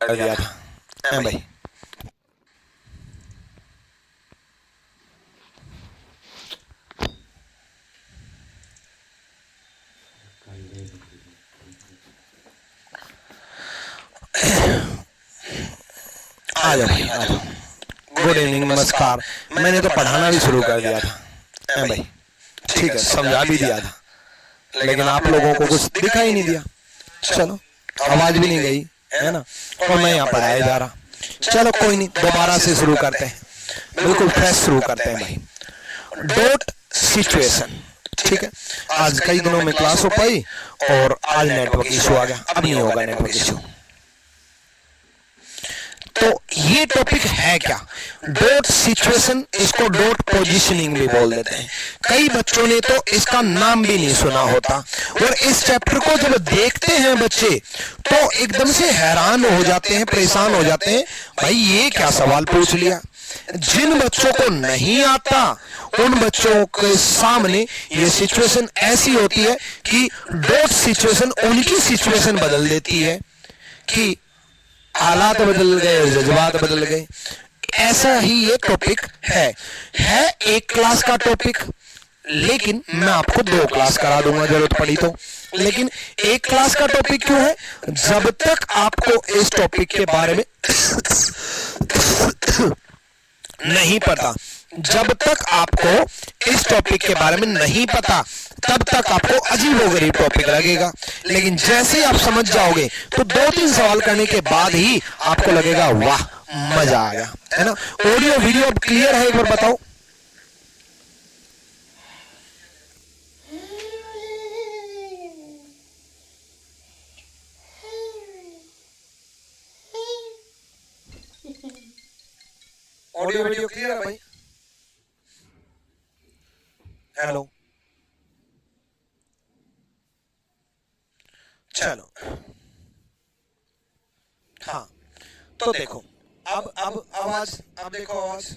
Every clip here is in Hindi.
कर दिया था। हैं भाई, आ जाओ भाई, आ जाओ। गुड इवनिंग, नमस्कार। मैंने तो पढ़ाना भी शुरू कर दिया था। हैं भाई, ठीक है, समझा भी दिया था, लेकिन आप लोगों को कुछ दिखा ही नहीं दिया। चलो, आवाज भी नहीं गई, है ना, और मैं यहाँ पढ़ाया जा रहा। चलो कोई नहीं, दोबारा से शुरू करते हैं, बिल्कुल फ्रेश शुरू करते हैं भाई। डॉट सिचुएशन, ठीक है। आज कई दिनों में क्लास हो पाई और आज नेटवर्क इशू आ गया, अब नहीं होगा नेटवर्क इशू। तो ये टॉपिक है क्या? डॉट सिचुएशन, इसको डॉट पोजीशनिंग भी बोल देते हैं। कई बच्चों ने तो इसका नाम भी नहीं सुना होता, और इस चैप्टर को जब देखते हैं बच्चे तो एकदम से हैरान हो जाते हैं, परेशान हो जाते हैं, भाई ये क्या सवाल पूछ लिया। जिन बच्चों को नहीं आता उन बच्चों के सामने ये सिचुएशन ऐसी होती है कि डॉट सिचुएशन उनकी सिचुएशन बदल देती है कि हालात बदल गए, जज्बात बदल गए। ऐसा ही ये टॉपिक है एक क्लास का टॉपिक, लेकिन मैं आपको 2 क्लास करा दूंगा जरूरत पड़ी तो। लेकिन एक क्लास का टॉपिक क्यों है? जब तक आपको इस टॉपिक के बारे में नहीं पता, जब तक आपको इस टॉपिक के बारे में नहीं पता, तब तक आपको अजीबोगरीब टॉपिक लगेगा। लेकिन जैसे ही आप समझ जाओगे तो 2-3 सवाल करने के बाद ही आपको लगेगा वाह मजा आ गया, है ना। ऑडियो वीडियो अब क्लियर है? एक बार बताओ। ऑडियो वीडियो क्लियर है भाई? हेलो, चलो, हाँ, तो देखो अब आवाज, अब देखो आवाज।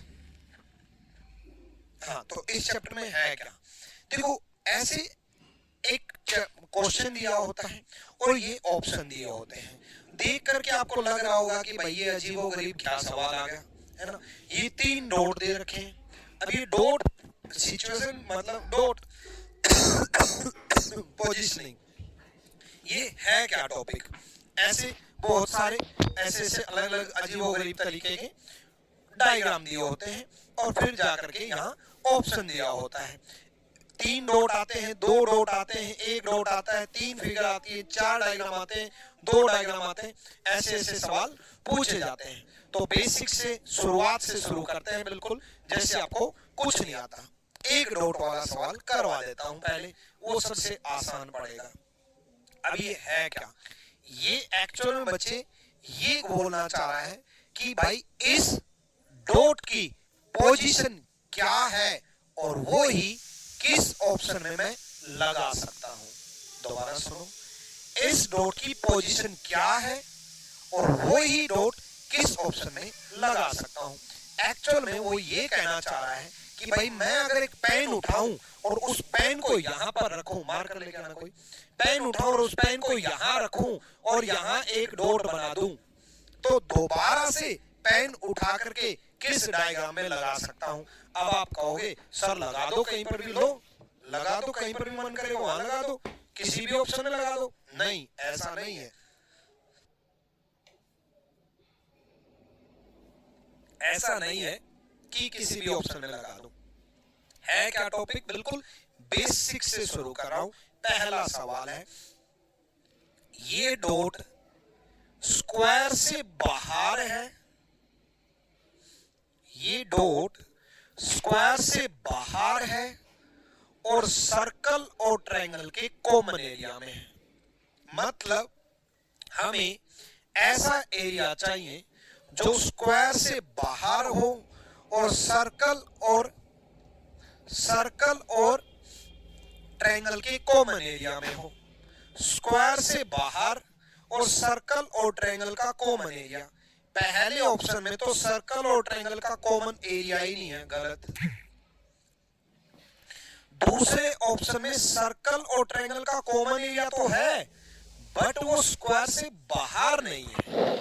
हाँ, तो इस चैप्टर में है क्या? देखो, ऐसे एक क्वेश्चन दिया होता है और ये ऑप्शन दिए होते हैं। देख करके आपको लग रहा होगा कि भाई ये अजीबोगरीब क्या सवाल आ गया, है ना। ये 3 डॉट दे रखे हैं। अब ये डॉट सिचुएशन मतलब डॉट पोजीशनिंग, ये है क्या टॉपिक? ऐसे बहुत सारे ऐसे अलग अलग अजीबोगरीब तरीके के डायग्राम दिए होते हैं और फिर जाकर के यहाँ ऑप्शन दिया होता है। 3 डॉट आते हैं, 2 डॉट आते हैं, 1 डॉट आता है, 3 फिगर आती है, 4 डायग्राम आते हैं, 2 डायग्राम आते हैं। ऐसे ऐसे सवाल पूछे जाते हैं। तो बेसिक से शुरुआत से शुरू करते हैं, बिल्कुल जैसे आपको कुछ नहीं आता। 1 डॉट वाला सवाल करवा देता हूं पहले, वो सबसे आसान पड़ेगा। अब ये है क्या? ये एक्चुअल में बच्चे ये बोलना चाह रहा है कि भाई इस डॉट की पोजीशन क्या है और वो ही किस ऑप्शन में मैं लगा सकता हूं। दोबारा सुनो, इस डॉट की पोजीशन क्या है और वो ही डॉट किस ऑप्शन में लगा सकता हूं। एक्चुअल में वो ये कहना चाह रहा है कि भाई मैं अगर एक पेन उठाऊं और उस पेन को यहां पर रखूं, मार्कर लेके आना, कोई पेन उठाऊं और उस पेन को यहां रखूं और यहां एक डॉट बना दूं, तो दोबारा से पेन उठा करके किस डायग्राम में लगा सकता हूं। अब आप कहोगे सर लगा दो कहीं पर भी, लो लगा दो, कहीं पर भी मन करे वहां लगा दो, किसी भी ऑप्शन में लगा दो। नहीं, ऐसा नहीं है, ऐसा नहीं है कि किसी भी ऑप्शन में लगा दो। है क्या टॉपिक? बिल्कुल बेसिक से शुरू कर रहा हूं। पहला सवाल है, ये डॉट स्क्वायर से बाहर है, ये डॉट स्क्वायर से बाहर है और सर्कल और ट्रायंगल के कॉमन एरिया में है। मतलब हमें ऐसा एरिया चाहिए जो स्क्वायर से बाहर हो और सर्कल और ट्रायंगल के कॉमन एरिया में हो। स्क्वायर से बाहर और सर्कल और ट्रायंगल का कॉमन एरिया। पहले ऑप्शन में तो सर्कल और ट्रायंगल का कॉमन एरिया ही नहीं है, गलत। दूसरे ऑप्शन में सर्कल और ट्रायंगल का कॉमन एरिया तो है, बट वो स्क्वायर से बाहर नहीं है।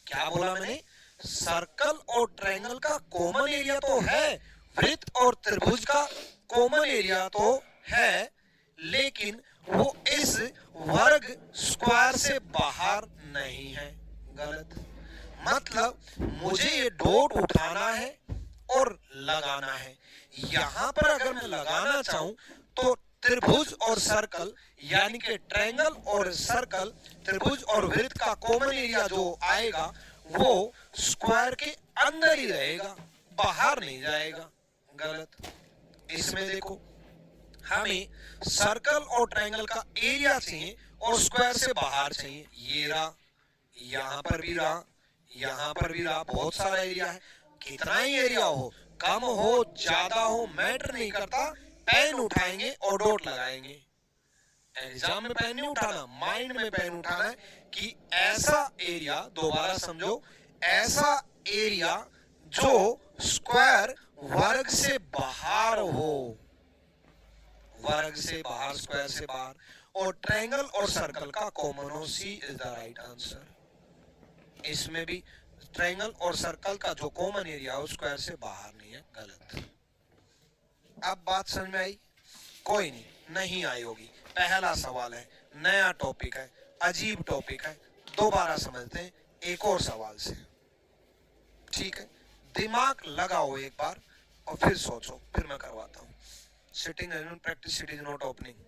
क्या बोला मैंने? सर्कल और ट्रायंगल का कॉमन एरिया तो है, वृत्त और त्रिभुज का कॉमन एरिया तो है, लेकिन वो इस वर्ग स्क्वायर से बाहर नहीं है। गलत। मतलब मुझे ये डॉट उठाना है और लगाना है। यहां पर अगर मैं लगाना चाहूं तो त्रिभुज और सर्कल यानी कि ट्रायंगल और सर्कल, त्रिभुज और वृत्त का कॉमन एरिया जो आएगा वो स्क्वायर के अंदर ही रहेगा, बाहर नहीं जाएगा। गलत। इसमें देखो, हमें सर्कल और ट्रायंगल का एरिया चाहिए और स्क्वायर से बाहर चाहिए। ये रहा, यहां पर भी रहा, यहां पर भी रहा, बहुत सारा एरिया है। कितना ही एरिया हो, कम हो ज्यादा हो मैटर नहीं करता, पेन उठाएंगे और डॉट लगाएंगे। एग्जाम में पेन नहीं उठाना, माइंड में पेन उठाना है कि ऐसा एरिया, दोबारा समझो, ऐसा एरिया जो स्क्वायर वर्ग से बाहर हो, वर्ग से बाहर, स्क्वायर से बाहर, और ट्रायंगल और सर्कल का कॉमन हो। सी इज द राइट आंसर। इसमें भी ट्रायंगल और सर्कल का जो कॉमन एरिया हो स्क्वायर से बाहर नहीं है। गलत। अब बात समझ में आई? कोई नहीं आई होगी। पहला सवाल है, नया टॉपिक है, अजीब टॉपिक है, दोबारा समझते हैं एक और सवाल से। ठीक है, दिमाग लगाओ एक बार और फिर सोचो, फिर मैं करवाता हूं। Sitting and practice, it is not opening.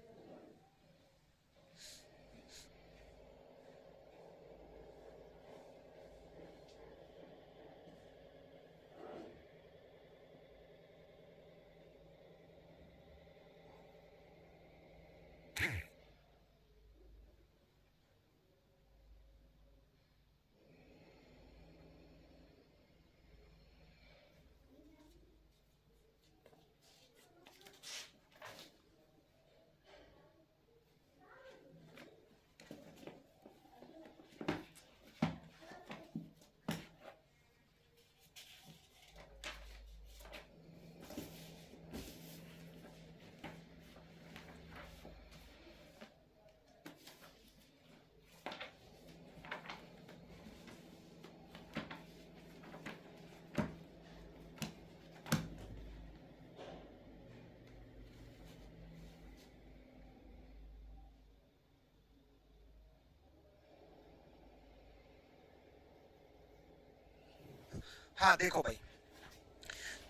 हाँ देखो भाई,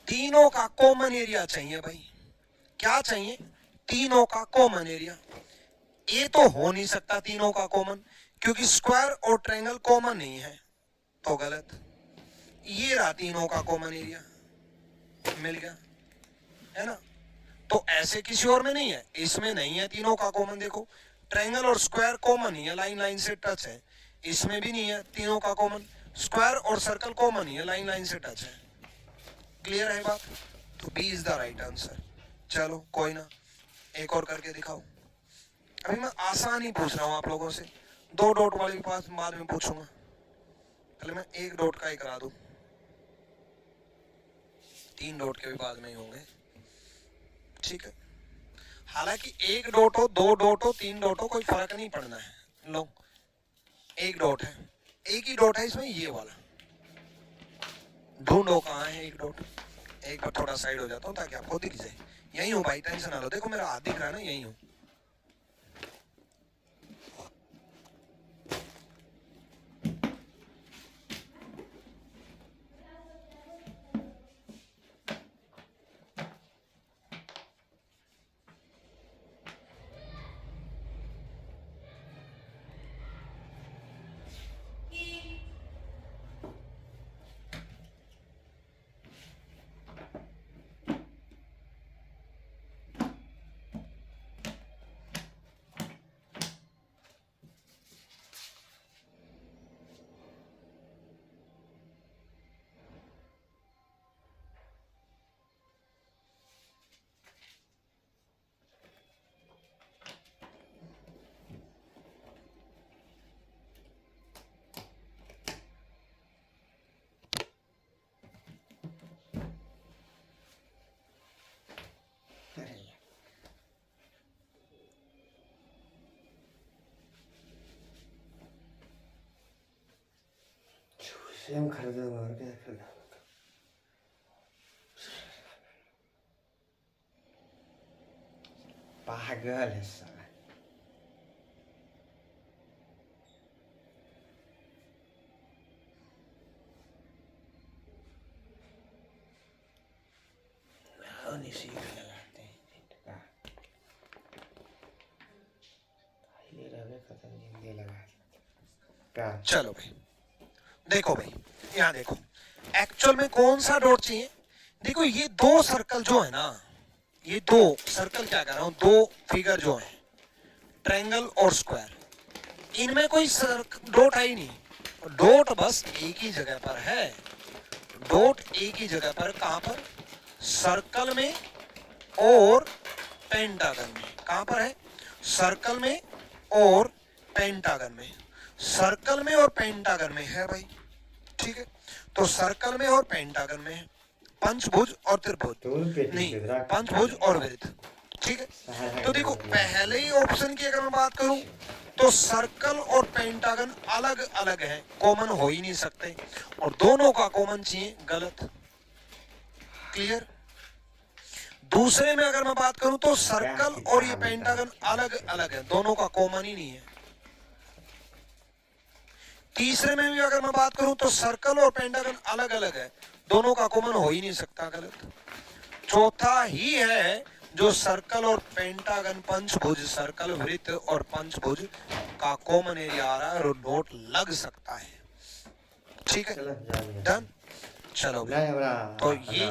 तीनों का कॉमन एरिया चाहिए भाई। क्या चाहिए? तीनों का कॉमन एरिया। ये तो हो नहीं सकता तीनों का कॉमन, क्योंकि स्क्वायर और ट्रायंगल कॉमन नहीं है, तो गलत। ये रहा तीनों का कॉमन एरिया, मिल गया, है ना? तो ऐसे किसी और में नहीं है, इसमें नहीं है तीनों का कॉमन। देखो, ट्रायंगल और स्क्वायर कॉमन ही है, लाइन लाइन से टच है। इसमें भी नहीं है तीनों का कॉमन। स्क्वायर और सर्कल कॉमन ही है, लाइन लाइन से टच है। क्लियर है बात? तो B is the right answer. चलो कोई ना, एक और करके दिखाओ। अभी मैं आसान ही पूछ रहा हूं आप लोगों से, 2 डॉट वाले के पास बाद में पूछूंगा, पहले मैं 1 डॉट का ही करा दूं। 3 डॉट के भी बाद में ही होंगे, ठीक है? हालांकि 1 डॉट हो, 2 डॉट हो, 3 डॉट हो, कोई फर्क नहीं पड़ना है। लो, 1 डॉट है, एक ही डॉट है इसमें, ये वाला। ढूंढो कहाँ है 1 डॉट। एक बार थोड़ा साइड हो जाता हूँ ताकि आपको दिख जाए। यही हूँ भाई, टेंशन ना लो। देखो मेरा हाथ दिख रहा है ना, यही हूँ। स्वयं खरीदूंगा और क्या खरीदूंगा। पागल है साला। इसी को लगाते हैं खत्म नहीं लगा। चलो भाई देखो भाई, यहाँ देखो एक्चुअल में कौन सा डॉट चाहिए। देखो ये दो सर्कल जो है ना, ये दो सर्कल क्या कर रहा हूं, दो फिगर जो है ट्रायंगल और स्क्वायर, इनमें कोई डॉट है ही नहीं। डॉट बस एक ही जगह पर है, डॉट एक ही जगह पर, कहां पर, सर्कल में और पेंटागन में। कहां पर है, सर्कल में और पेंटागन में। सर्कल में और पेंटागन में है भाई, ठीक है। तो सर्कल में और पेंटागन में है, पंचभुज और त्रिभुज नहीं, पंचभुज और वृत्त, ठीक है। तो देखो पहले ही ऑप्शन की अगर मैं बात करूं तो सर्कल और पेंटागन अलग अलग है, कॉमन हो ही नहीं सकते, और दोनों का कॉमन चाहिए, गलत। क्लियर। दूसरे में अगर मैं बात करूं तो सर्कल और ये पेंटागन अलग अलग है, दोनों का कॉमन ही नहीं है। तीसरे में भी अगर मैं बात करूं तो सर्कल और पेंटागन अलग अलग है, दोनों का कॉमन हो ही नहीं सकता, गलत। चौथा ही है जो सर्कल और पेंटागन, पंचभुज, सर्कल, वृत्त और पंचभुज का कॉमन एरिया आ रहा है और डॉट लग सकता है, ठीक है। डन। चलो तो ये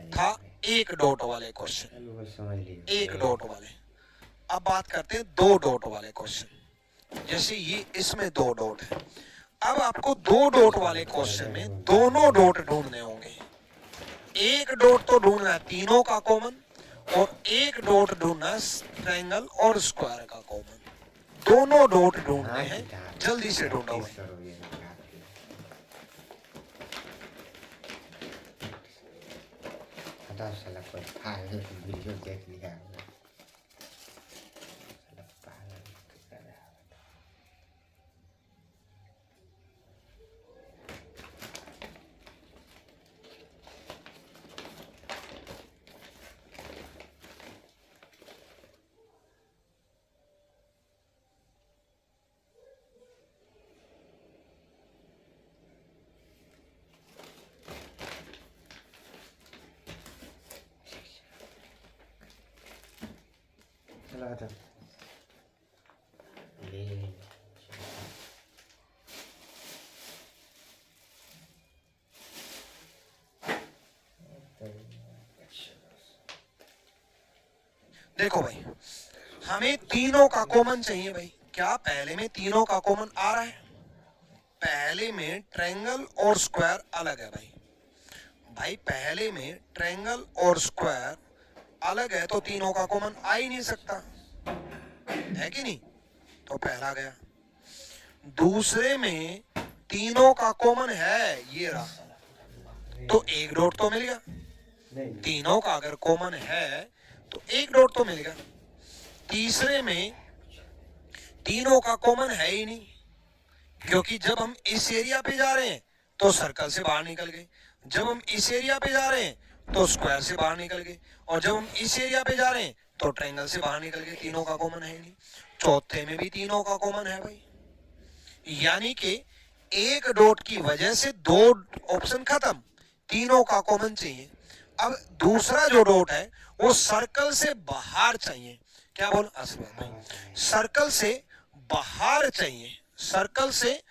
था एक डॉट वाले क्वेश्चन, एक डॉट वाले। अब बात करते हैं दो डॉट वाले क्वेश्चन। जैसे ये इसमें दो डॉट है, अब आपको दो डॉट वाले क्वेश्चन में दोनों डॉट ढूंढने होंगे। एक डॉट तो ढूंढना है तीनों का कॉमन, और एक डॉट ढूंढना है ट्रायंगल और स्क्वायर का कॉमन। दोनों डॉट ढूंढने हैं, जल्दी से ढूंढो भाई। साला कोई फाइल वीडियो देख लिया होगा। चला देखो भाई, हमें तीनों का कॉमन चाहिए भाई। क्या पहले में तीनों का कॉमन आ रहा है? पहले में ट्रायंगल और स्क्वायर अलग है भाई। भाई पहले में ट्रायंगल और स्क्वायर अलग है तो तीनों का कॉमन आ ही नहीं सकता, है कि नहीं? तो पहला गया। दूसरे में तीनों का कॉमन है, ये रहा, तो एक डॉट तो मिल गया। तीनों का अगर कॉमन है तो एक डॉट तो मिल गया। तीसरे में तीनों का कॉमन है ही नहीं, क्योंकि जब हम इस एरिया पे जा रहे हैं तो सर्कल से बाहर निकल गए, जब हम इस एरिया पे जा रहे हैं तो स्क्वायर से बाहर निकल गए, और जब हम इस एरिया पे जा रहे हैं तो ट्रायंगल से बाहर निकल गए। तीनों का कॉमन है ही नहीं। चौथे में भी तीनों का कॉमन है भाई, यानी कि एक डॉट की वजह से दो ऑप्शन खत्म, तीनों का कॉमन चाहिए। अब दूसरा जो डॉट है वो सर्कल से बाहर चाहिए। क्या बोल असबाब भाई? सर्कल से बाहर चाहिए, सर्कल से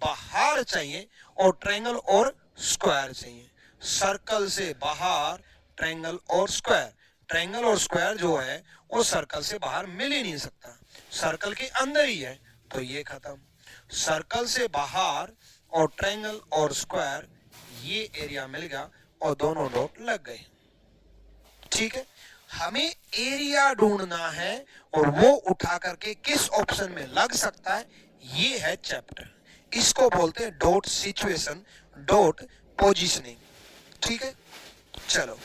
बाहर चाहिए, और ट्रायंगल और स्क्वायर चाहिए। सर्कल से बाहर ट्रायंगल और स्क्वायर। ट्रायंगल और स्क्वायर जो है वो सर्कल से बाहर मिल ही नहीं सकता, सर्कल के अंदर ही है, तो ये खत्म। सर्कल से बाहर और ट्रायंगल और स्क्वायर, ये एरिया मिल गया और दोनों डॉट लग गए, ठीक है। हमें एरिया ढूंढना है और वो उठा करके किस ऑप्शन में लग सकता है, ये है चैप्टर। इसको बोलते हैं डॉट सिचुएशन, डॉट पोजीशनिंग, ठीक है। चलो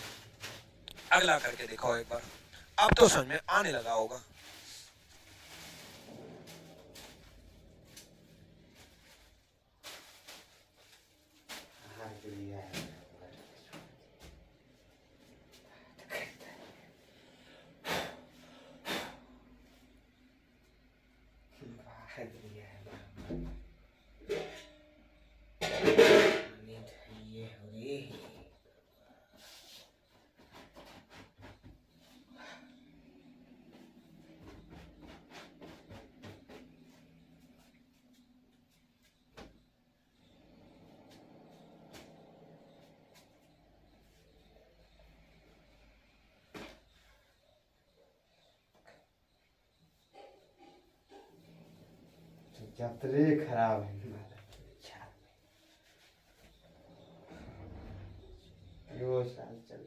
अगला करके देखो एक बार, अब तो समझ में आने लगा होगा। थक गया है ये हो रे। जतरे खराब है यो साल चल।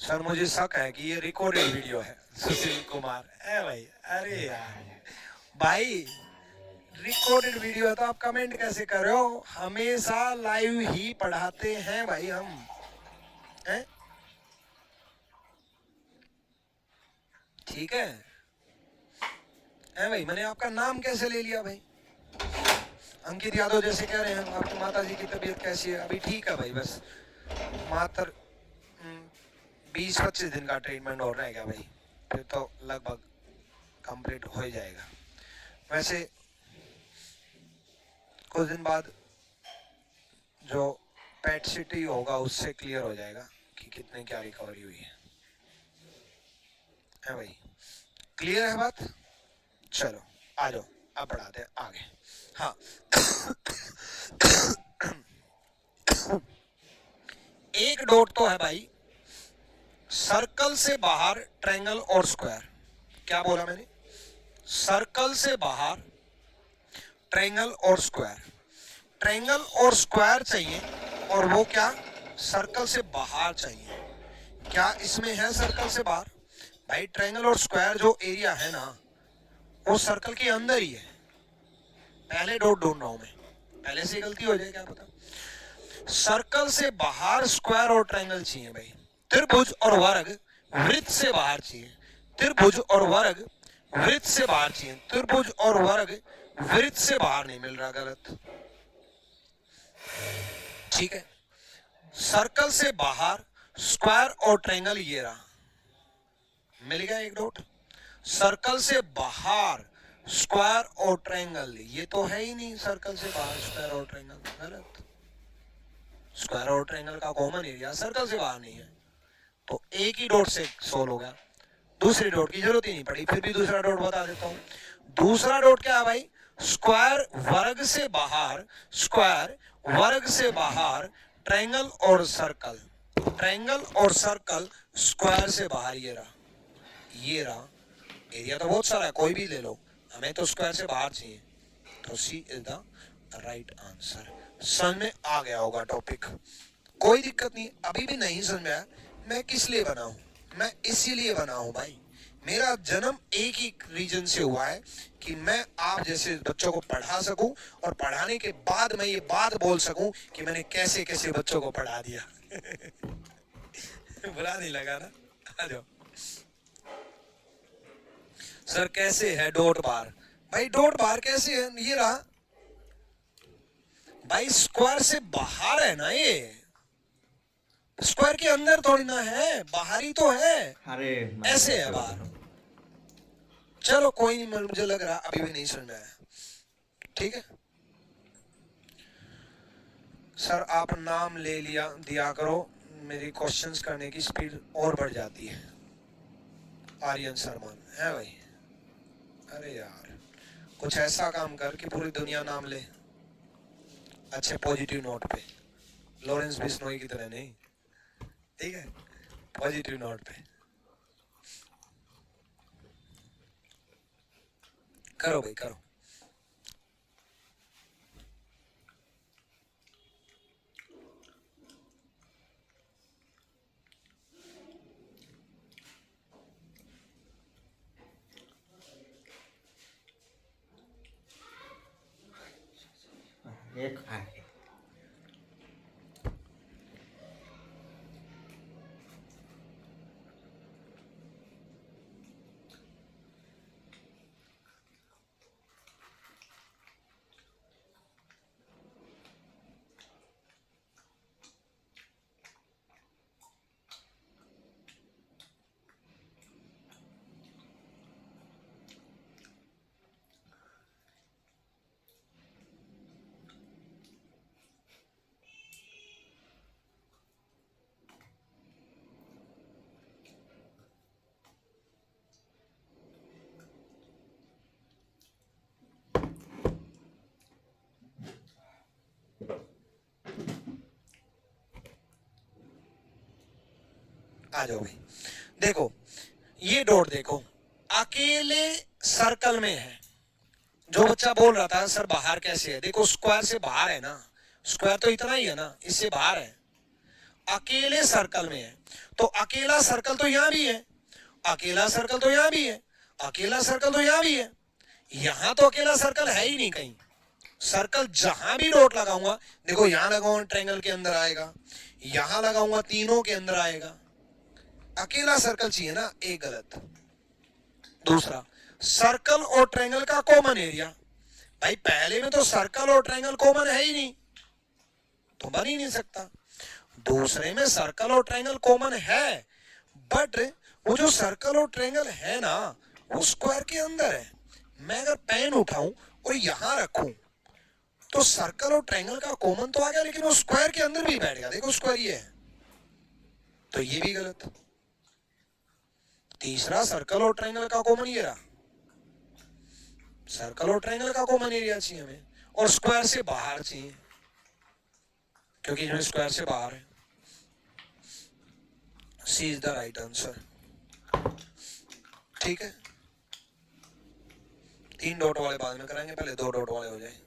सर मुझे शक है कि ये रिकॉर्डेड वीडियो है। सुशील कुमार है भाई। अरे यार भाई रिकॉर्डेड वीडियो है तो आप कमेंट कैसे कर रहे हो? हमेशा लाइव ही पढ़ाते हैं भाई हम हैं? ठीक है भाई। मैंने आपका नाम कैसे ले लिया भाई? अंकित यादव जैसे कह रहे हैं आपकी माता जी की तबीयत कैसी है? अभी ठीक है भाई, बस मात्र 20-25 दिन का ट्रीटमेंट और रहेगा भाई, फिर तो लगभग कंप्लीट हो ही जाएगा। वैसे कुछ दिन बाद जो पेट सिटी होगा उससे क्लियर हो जाएगा कि कितने क्या रिकवरी हुई है भाई। क्लियर है बात? चलो आ जाओ अब बढ़ाते हैं आगे। हाँ एक डॉट तो है भाई सर्कल से बाहर ट्रायंगल और स्क्वायर। क्या बोला मैंने? सर्कल से बाहर ट्रायंगल और स्क्वायर। ट्रायंगल और स्क्वायर चाहिए और वो क्या सर्कल से बाहर चाहिए। क्या इसमें है सर्कल से बाहर? भाई ट्रायंगल और स्क्वायर जो एरिया है ना वो सर्कल के अंदर ही है। पहले डॉट ढूंढ रहा हूं मैं, पहले से गलती हो जाए क्या पता। सर्कल से बाहर स्क्वायर और ट्रायंगल चाहिए भाई। त्रिभुज और वर्ग वृत्त से बाहर चाहिए। त्रिभुज और वर्ग वृत्त से बाहर चाहिए। त्रिभुज और वर्ग वृत्त से बाहर नहीं मिल रहा, गलत। ठीक है, सर्कल से बाहर स्क्वायर और ट्रायंगल ये रहा, मिल गया एक डॉट। सर्कल से बाहर स्क्वायर और ट्रायंगल ये तो है ही नहीं। सर्कल से बाहर स्क्वायर और ट्रायंगल गलत। स्क्वायर और ट्रायंगल का कॉमन एरिया सर्कल से बाहर नहीं है, तो एक ही डॉट से सोल्व हो गया। दूसरी डॉट की जरूरत ही नहीं पड़ी। फिर भी दूसरा डॉट बता देता हूं। दूसरा डॉट क्या है भाई? स्क्वायर वर्ग से बाहर, स्क्वायर वर्ग से बाहर ट्रायंगल और सर्कल। ट्रायंगल और सर्कल स्क्वायर से बाहर ये रहा, ये रहा। एरिया तो बहुत सारा है, कोई भी ले लो, हमें तो स्क्वायर से बाहर चाहिए, तो सी इज द राइट आंसर। समझ में आ गया होगा टॉपिक, कोई दिक्कत नहीं। अभी भी नहीं समझ में आया, मैं किस लिए बना हूं? मैं इसीलिए बना हूं भाई। मेरा जन्म एक ही रीजन से हुआ है कि मैं आप जैसे बच्चों को पढ़ा सकूं और पढ़ाने के बाद मैं ये बात बोल सकूं कि मैंने कैसे कैसे बच्चों को पढ़ा दिया। बुरा नहीं लगा ना? आ जाओ। सर कैसे है डॉट बार? भाई डॉट बार कैसे है? ये रहा भाई, स्क्वायर से बाहर है ना, ये स्क्वायर के अंदर थोड़ी ना है, बाहर ही तो है। अरे ऐसे है बाहर। चलो कोई नहीं, मुझे लग रहा अभी भी नहीं समझ में आया। ठीक है सर, आप नाम ले लिया दिया करो, मेरी क्वेश्चंस करने की स्पीड और बढ़ जाती है। आर्यन शर्मा है भाई। अरे यार कुछ ऐसा काम कर कि पूरी दुनिया नाम ले, अच्छे पॉजिटिव नोट पे, लॉरेंस बिश्नोई की तरह नहीं, ठीक है, पॉजिटिव नोट पे करो भाई करो। एक है आ जाओ भाई, देखो ये डॉट देखो अकेले सर्कल में है। जो बच्चा बोल रहा था सर बाहर कैसे है, देखो स्क्वायर से बाहर है ना, स्क्वायर तो इतना ही है ना, इससे बाहर है, अकेले सर्कल में है। तो अकेला सर्कल तो यहां भी है, अकेला सर्कल तो यहां भी है, अकेला सर्कल तो यहां भी है, यहां तो अकेला सर्कल है ही नहीं कहीं। सर्कल जहां भी डॉट लगाऊंगा, देखो यहां लगाऊंगा ट्रायंगल के अंदर आएगा, यहां लगाऊंगा तीनों के अंदर आएगा। अकेला सर्कल चाहिए ना, एक गलत। दूसरा, सर्कल और ट्रायंगल का कॉमन एरिया, भाई पहले में तो सर्कल और ट्रायंगल कॉमन है ही नहीं, तो बन ही नहीं सकता। दूसरे में सर्कल और ट्रायंगल कॉमन है, बट वो जो सर्कल और ट्रायंगल है ना वो स्क्वायर के अंदर है। मैं अगर पेन उठाऊं और यहां रखूं तो सर्कल और ट्रायंगल का कॉमन तो आ गया, लेकिन वो स्क्वायर के अंदर भी बैठ गया, देखो स्क्वायर ये है, तो ये भी गलत। तीसरा, सर्कल और ट्रायंगल का कॉमन ये रहा, सर्कल और ट्रायंगल का कॉमन एरिया चाहिए हमें, और स्क्वायर से बाहर चाहिए, क्योंकि जो स्क्वायर से बाहर है। सी इज द राइट आंसर। ठीक है, 3 डॉट वाले बाद में कराएंगे, पहले 2 डॉट वाले हो जाए।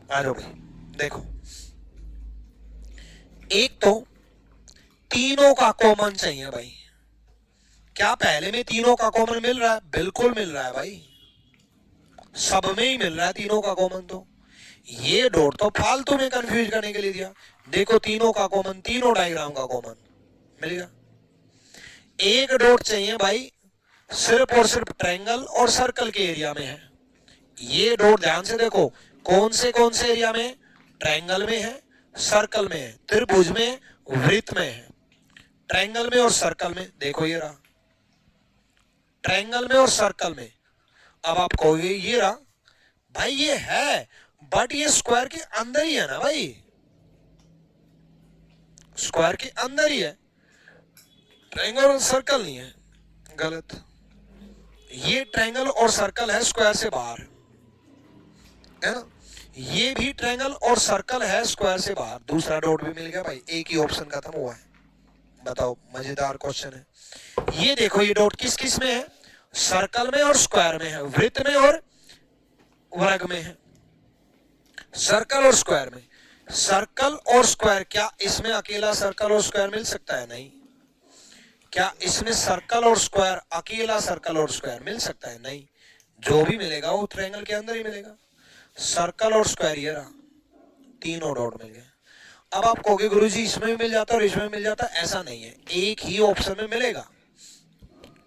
आ जाओ भाई, देखो एक तो तीनों का कॉमन चाहिए भाई। क्या पहले में तीनों का कॉमन मिल रहा है? बिल्कुल मिल रहा है भाई, सब में ही मिल रहा है तीनों का कॉमन। तो ये डॉट तो फालतू में कंफ्यूज करने के लिए दिया। देखो तीनों का कॉमन, तीनों डायग्राम का कॉमन मिलेगा। एक डॉट चाहिए भाई सिर्फ और सिर्फ ट्रायंगल और सर्कल के एरिया में है। ये डॉट ध्यान से देखो कौन से एरिया में, ट्रायंगल में है, सर्कल में है, त्रिभुज में, वृत्त में है। ट्रायंगल में और सर्कल में, देखो ये रहा ट्रायंगल में और सर्कल में। अब आप कहोगे ये रहा, भाई ये है बट ये स्क्वायर के अंदर ही है ना भाई, स्क्वायर के अंदर ही है, ट्रायंगल और सर्कल नहीं है। गलत, ये ट्रायंगल और सर्कल है, स्क्वायर से बाहर है ना। ये भी ट्रायंगल और सर्कल है, स्क्वायर से बाहर। दूसरा डॉट भी मिल गया भाई, एक ही ऑप्शन खत्म हुआ है। बताओ, मजेदार क्वेश्चन है ये। देखो ये डॉट किस किस में है, सर्कल में और स्क्वायर में है, वृत्त में और वर्ग में है। सर्कल और स्क्वायर में, सर्कल और स्क्वायर, क्या इसमें अकेला सर्कल और स्क्वायर मिल सकता है? नहीं। क्या इसमें सर्कल और स्क्वायर, अकेला सर्कल और स्क्वायर मिल सकता है? नहीं। जो भी मिलेगा वो ट्रायंगल के अंदर ही मिलेगा। सर्कल और स्क्वायर ये रहा, तीनों डॉट मिल गए। अब आप कहोगे गुरुजी इसमें भी मिल जाता और इसमें मिल जाता, ऐसा नहीं है, एक ही ऑप्शन में मिलेगा।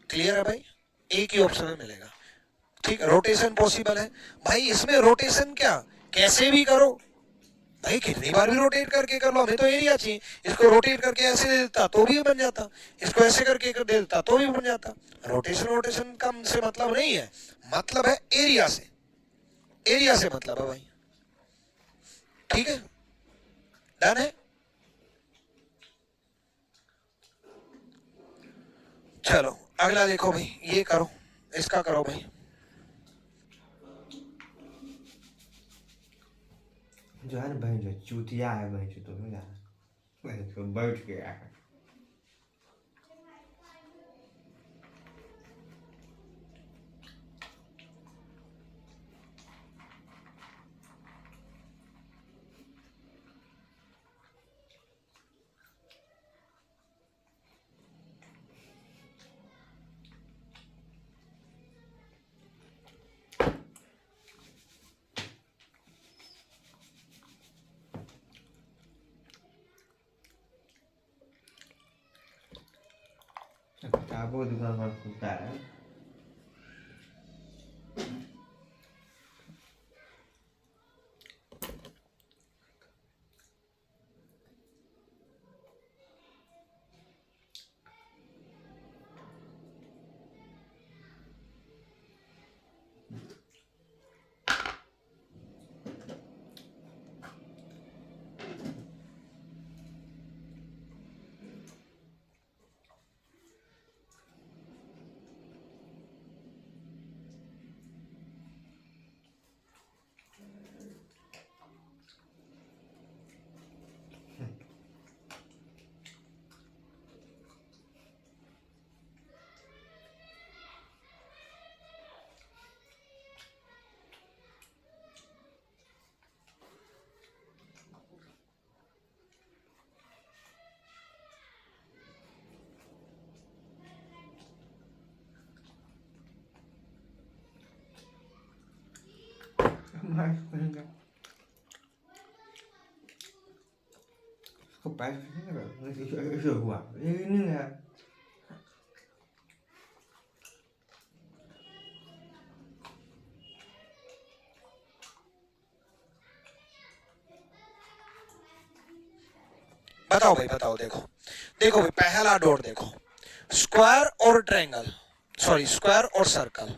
क्लियर है भाई, एक ही ऑप्शन में मिलेगा। ठीक है, रोटेशन पॉसिबल है भाई। इसमें रोटेशन क्या, कैसे भी करो भाई, कितनी बार भी रोटेट करके कर लो, हमें तो एरिया चाहिए। इसको रोटेट करके ऐसे दे देता तो भी बन जाता, इसको ऐसे करके कर दे देता तो भी बन जाता। रोटेशन का से मतलब नहीं है, मतलब है एरिया से, एरिया से मतलब है भाई। ठीक है, डन है। चलो अगला देखो भाई, ये करो, इसका करो भाई। जो है ना भाई, जो चूतिया है भाई, जो तुम्हें जाना भाई, तो बैठ गया है। किताबों की दुकान में खुलता है। Không phải cái huआ ini ya. बताओ भाई, बताओ। देखो देखो भाई, पहला डॉट देखो, स्क्वायर और ट्रायंगल, सॉरी स्क्वायर और सर्कल,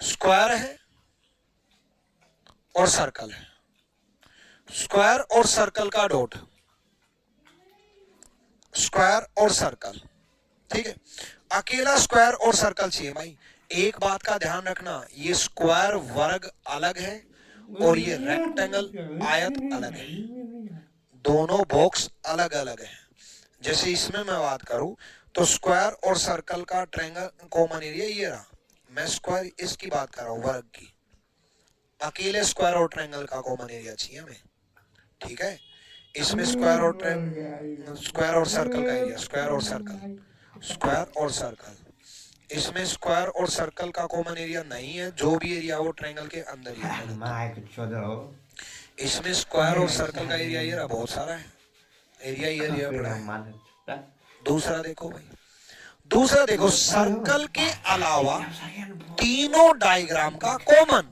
स्क्वायर है और सर्कल है, स्क्वायर और सर्कल का डॉट, स्क्वायर और सर्कल, ठीक है। अकेला स्क्वायर और सर्कल चाहिए भाई। एक बात का ध्यान रखना, ये स्क्वायर वर्ग अलग है और ये रेक्टेंगल आयत अलग है, दोनों बॉक्स अलग अलग है। जैसे इसमें मैं बात करूं तो स्क्वायर और सर्कल का ट्रायंगल कॉमन एरिया ये रहा, मैं स्क्वायर इसकी बात कर रहा हूं, वर्ग की। अकेले स्क्वायर और ट्रायंगल का कॉमन एरिया चाहिए हमें, ठीक है। इसमें स्क्वायर और सर्कल का एरिया, स्क्वायर और सर्कल, स्क्वायर और सर्कल, इसमें स्क्वायर और सर्कल का कॉमन एरिया नहीं है, जो भी एरिया वो ट्रायंगल के अंदर ही है। माइक छोड़ो। इसमें स्क्वायर और सर्कल का एरिया ये रहा, बहुत सारा है एरिया, ये एरिया पड़ा है। दूसरा देखो भाई, दूसरा देखो, सर्कल के अलावा तीनों डायग्राम का कॉमन,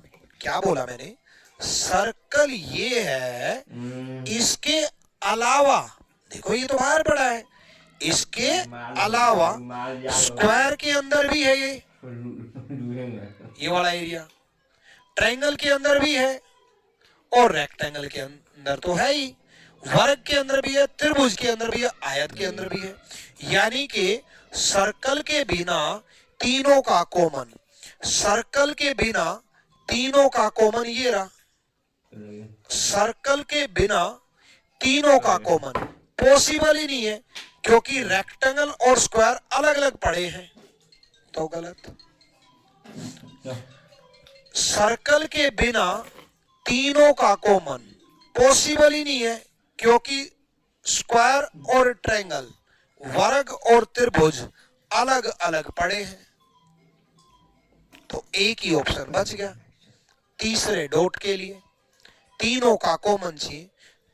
क्या बोला मैंने, सर्कल ये है, इसके अलावा देखो ये तो बाहर पड़ा है, इसके अलावा स्क्वायर के अंदर भी है ये वाला एरिया, ट्रायंगल के अंदर भी है और रेक्टेंगल के अंदर तो है ही, वर्ग के अंदर भी है, त्रिभुज के अंदर भी है, आयत के अंदर भी है। यानी कि सर्कल के बिना तीनों का कॉमन, सर्कल के बिना तीनों का कॉमन ये रहा, सर्कल के बिना तीनों का कॉमन पॉसिबल ही नहीं है, क्योंकि रेक्टेंगल और स्क्वायर अलग अलग पड़े हैं, तो गलत। सर्कल के बिना तीनों का कॉमन पॉसिबल ही नहीं है, क्योंकि स्क्वायर और ट्रायंगल, वर्ग और त्रिभुज अलग अलग पड़े हैं, तो एक ही ऑप्शन बच गया तीसरे डॉट के लिए, तीनों का कॉमन चाहिए।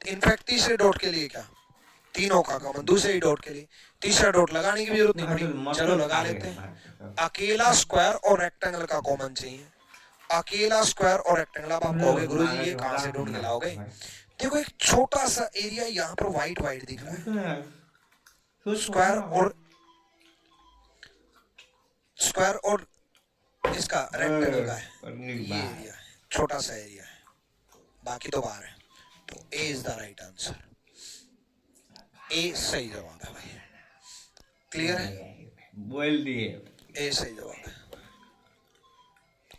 इनफैक्ट तीसरे डॉट के लिए क्या, तीनों का कॉमन, दूसरे ही डॉट के लिए तीसरा डॉट लगाने की भी जरूरत नहीं पड़ी, चलो लगा लेते हैं। अकेला स्क्वायर और रेक्टेंगल का कॉमन चाहिए, अकेला स्क्वायर और रेक्टेंगल। अब आप कहोगे गुरुजी ये कहां से ढूंढ के लाओगे, देखो एक छोटा सा एरिया यहाँ पर व्हाइट व्हाइट दिख रहा है, स्क्वायर और इसका रेक्टेंगल का है, ये एरिया है, छोटा सा एरिया है, बाकी तो बाहर है, तो ए इज द राइट आंसर, ए सही जवाब है भाई। क्लियर है? बोल दिए। ए सही जवाब है।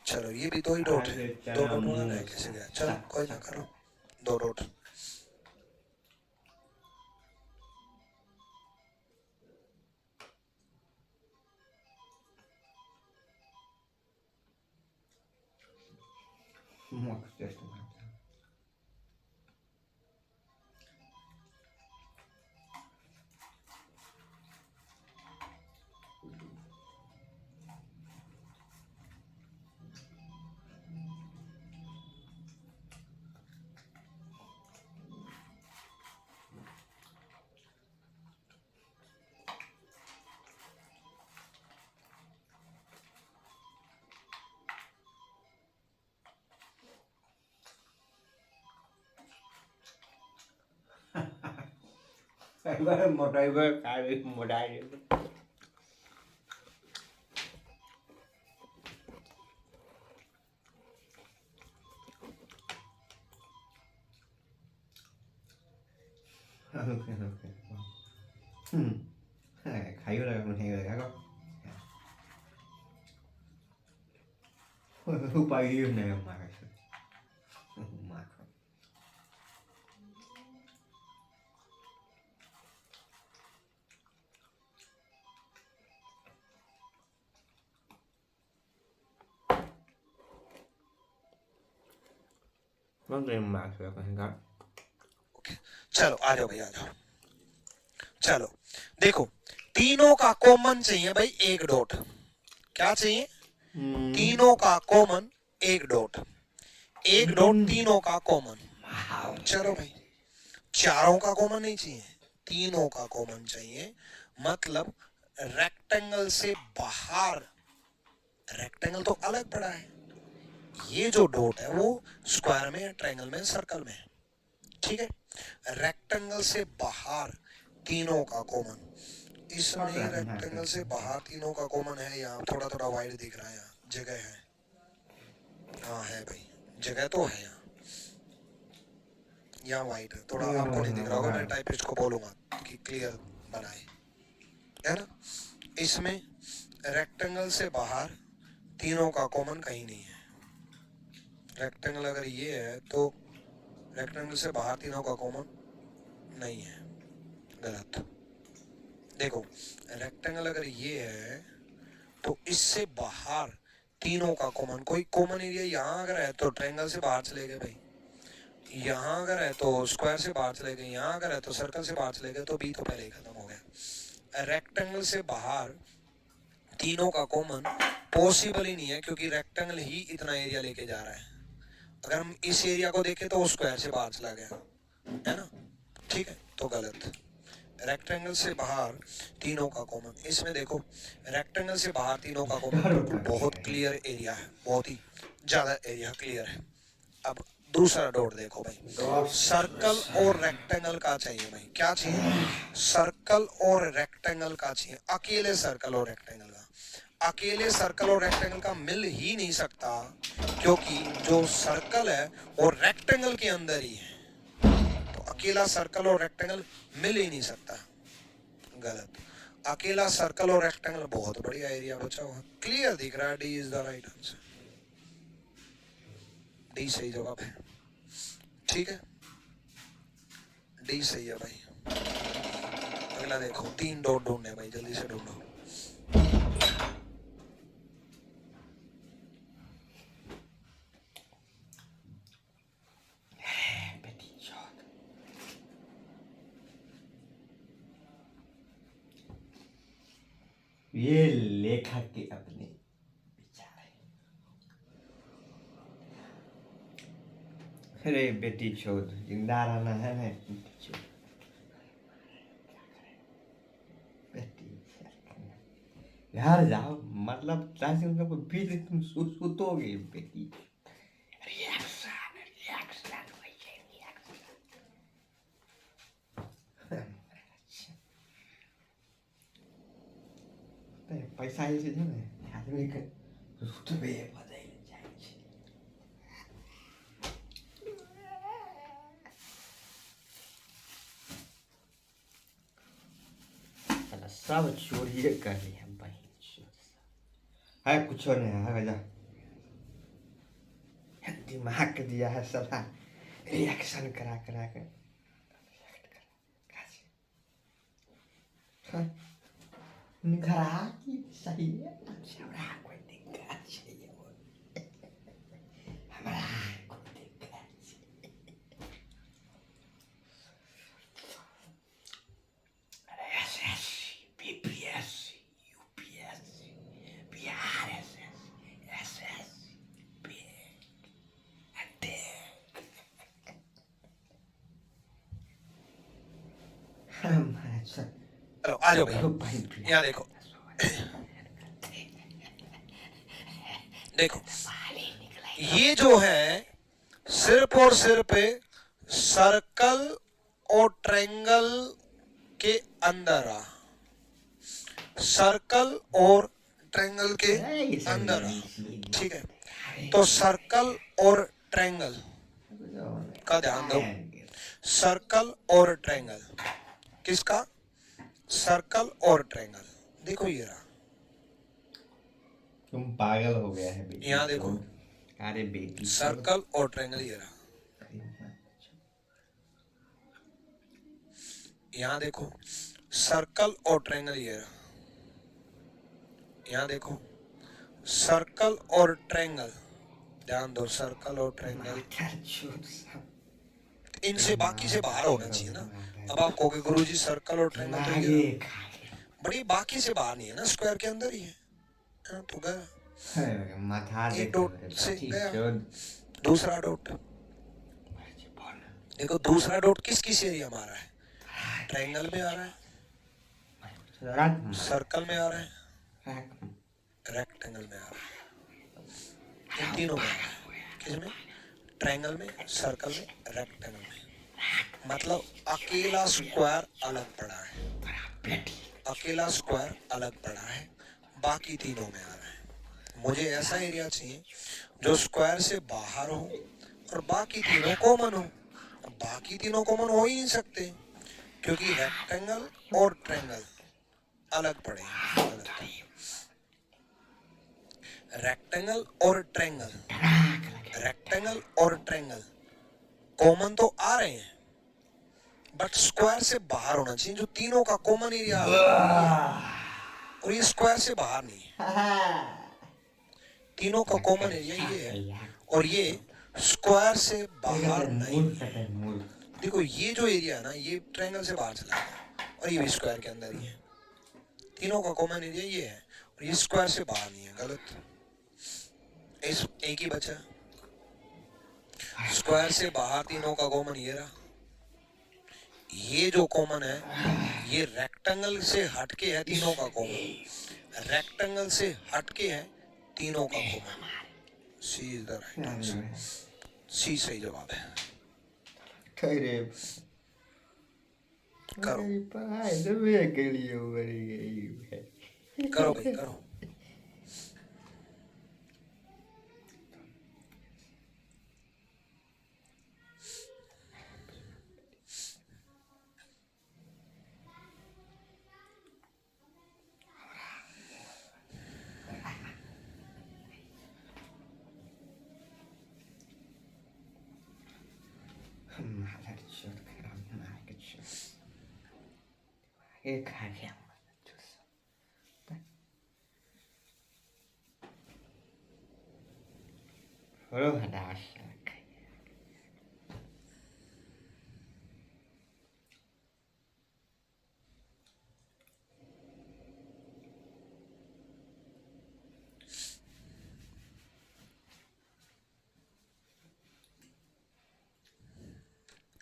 चलो ये भी दो ही डॉट है, दो डॉट होगा रह कैसे गया, चलो कोई ना करो, दो डॉट। Mock test मारते हैं। Ever motiver carry modai. Okay, okay. खाइयो लगा मुझे लगा को उपाय नहीं हमारे से मार कौन से मार से कहीं का चलो आ जाओ भाई आ जाओ। चलो देखो तीनों का कॉमन चाहिए भाई एक डॉट। क्या चाहिए? तीनों का कॉमन एक डॉट। एक डॉट तीनों का कॉमन। चलो भाई चारों का कॉमन नहीं चाहिए, तीनों का कॉमन चाहिए। मतलब रेक्टेंगल से बाहर, रेक्टेंगल तो अलग पड़ा है, ये जो डॉट है वो स्क्वायर में, ट्रायंगल में, सर्कल में है। ठीक है, रेक्टेंगल से बाहर तीनों का कॉमन। इसमें रेक्टेंगल से बाहर तीनों का कॉमन है। यहाँ थोड़ा थोड़ा वाइड दिख रहा है, यहाँ जगह है। हाँ है भाई, जगह तो है यहाँ। यहाँ वाइड है, थोड़ा आपको नहीं दिख रहा होगा, मैं टाइपिस्ट को बोलूंगा कि क्लियर बनाए, है ना। इसमें रेक्टेंगल से बाहर तीनों का कॉमन कहीं नहीं है। रेक्टेंगल अगर ये है तो रेक्टेंगल से बाहर तीनों का कॉमन नहीं है, गलत। देखो रेक्टेंगल अगर ये है तो इससे बाहर तीनों का कॉमन, कोई कॉमन एरिया यहाँ अगर है तो ट्रायंगल से बाहर चले गए भाई, यहाँ अगर है तो स्क्वायर से बाहर चले गए, यहाँ अगर है तो सर्कल से बाहर चले गए, तो बी तो पहले ही खत्म हो गया। रेक्टेंगल से बाहर तीनों का कॉमन पॉसिबल ही नहीं है, क्योंकि रेक्टेंगल ही इतना एरिया लेके जा रहा है। अगर हम इस एरिया को देखें तो वो स्क्वायर से बाहर चला गया, है ना। ठीक है, तो गलत। रेक्टेंगल से बाहर तीनों का कॉमन, इसमें देखो रेक्टेंगल से बाहर तीनों का कॉमन बहुत क्लियर एरिया है, बहुत ही ज्यादा एरिया क्लियर है। अब दूसरा डॉट देखो भाई, सर्कल और रेक्टेंगल का चाहिए भाई। क्या चाहिए? सर्कल और रेक्टेंगल का चाहिए, अकेले सर्कल और रेक्टेंगल का। अकेले सर्कल और रेक्टेंगल का मिल ही नहीं सकता, क्योंकि जो सर्कल है वो रेक्टेंगल के अंदर ही है, तो अकेला सर्कल और रेक्टेंगल मिल ही नहीं सकता। गलत। अकेला सर्कल और रेक्टेंगल बहुत बढ़िया एरिया बचा हुआ, क्लियर दिख रहा है। D is the right answer, D सही जवाब है। ठीक है, डी सही है भाई। अगला देखो, तीन डॉट ढूंढने भाई, जल्दी से ढूंढो। ये लेखक के अपने विचार है। अरे बेटी चोद जिंदा रहना है ना, बेटी चोद। बेटी यार जाओ, मतलब चाहे उनका कोई बीच तुम सुतोगे बेटी। रिएक्शन रिएक्शन वही रिएक्शन। पैसा ऐसे છે ને આદમી કે રૂટવે બદલાઈ જાય છે। सब चोरी कर रही है भाई। है कुछ नहीं है वजह दिमाग दिया है साला रिएक्शन करा करा के निखरा की सही है हमरा कोई दिक्कत चाहिए हमरा कोई दिक्कत एसएससी बीपीएससी यूपीएससी बीआरएसएस एसएससी चलो आ जाओ भाई, यहाँ देखो देखो ये जो है सिर्फ और सिर्फ सर्कल और ट्रायंगल के अंदर आ, सर्कल और ट्रायंगल के अंदर आ, ठीक है। तो सर्कल और ट्रायंगल का ध्यान दो, सर्कल और ट्रायंगल किसका, सर्कल और ट्रायंगल। देखो ये रहा, तुम पागल हो गया है बेटी। यहाँ देखो अरे बेटी सर्कल और ट्रायंगल ये रहा, यहाँ देखो सर्कल और ट्रायंगल ये रहा, यहाँ देखो सर्कल और ट्रायंगल, ध्यान दो सर्कल और ट्रायंगल। इनसे बाकी से बाहर होना चाहिए ना। अब आप कहोगे गुरुजी सर्कल और ट्रायंगल तो ये बड़ी बाकी से बाहर नहीं है ना, स्क्वायर के अंदर ही है हाँ, तो गया माथा एक डॉट से गया दूसरा डॉट। देखो दूसरा डॉट किस किस एरिया में आ रहा है, ट्रायंगल में आ रहा है, सर्कल में आ रहा है, रेक्टेंगल में आ रहा है, इन तीनों में आ रहा है। किसमें, ट्रायंगल में, सर्कल में, रेक्टेंगल में। मतलब अकेला स्क्वायर अलग पड़ा है, अकेला स्क्वायर अलग पड़ा है, बाकी तीनों में आ रहा है। मुझे ऐसा एरिया चाहिए जो स्क्वायर से बाहर हो और बाकी तीनों कॉमन हो। बाकी तीनों कॉमन हो ही नहीं सकते क्योंकि रेक्टेंगल और ट्रायंगल अलग पड़े, रेक्टेंगल और ट्रायंगल, रेक्टेंगल और ट्रायंगल कॉमन तो आ रहे हैं बट स्क्वायर से बाहर होना चाहिए, जो तीनों का कॉमन एरिया और ये स्क्वायर से बाहर नहीं है, तीनों का कॉमन एरिया ये है और ये स्क्वायर से बाहर नहीं है। देखो ये जो एरिया है ना ये ट्रायंगल से बाहर चला गया और ये भी स्क्वायर के अंदर ही है, तीनों का कॉमन एरिया ये है और ये स्क्वायर से बाहर नहीं है, गलत। इस एक ही बचा, स्क्वायर से बाहर तीनों का कॉमन ये रहा, ये जो कॉमन है ये रेक्टेंगल से हटके है तीनों का कॉमन, रेक्टेंगल से हटके है तीनों का common. C is the right answer, C सही जवाब है। करो करो भाई करो।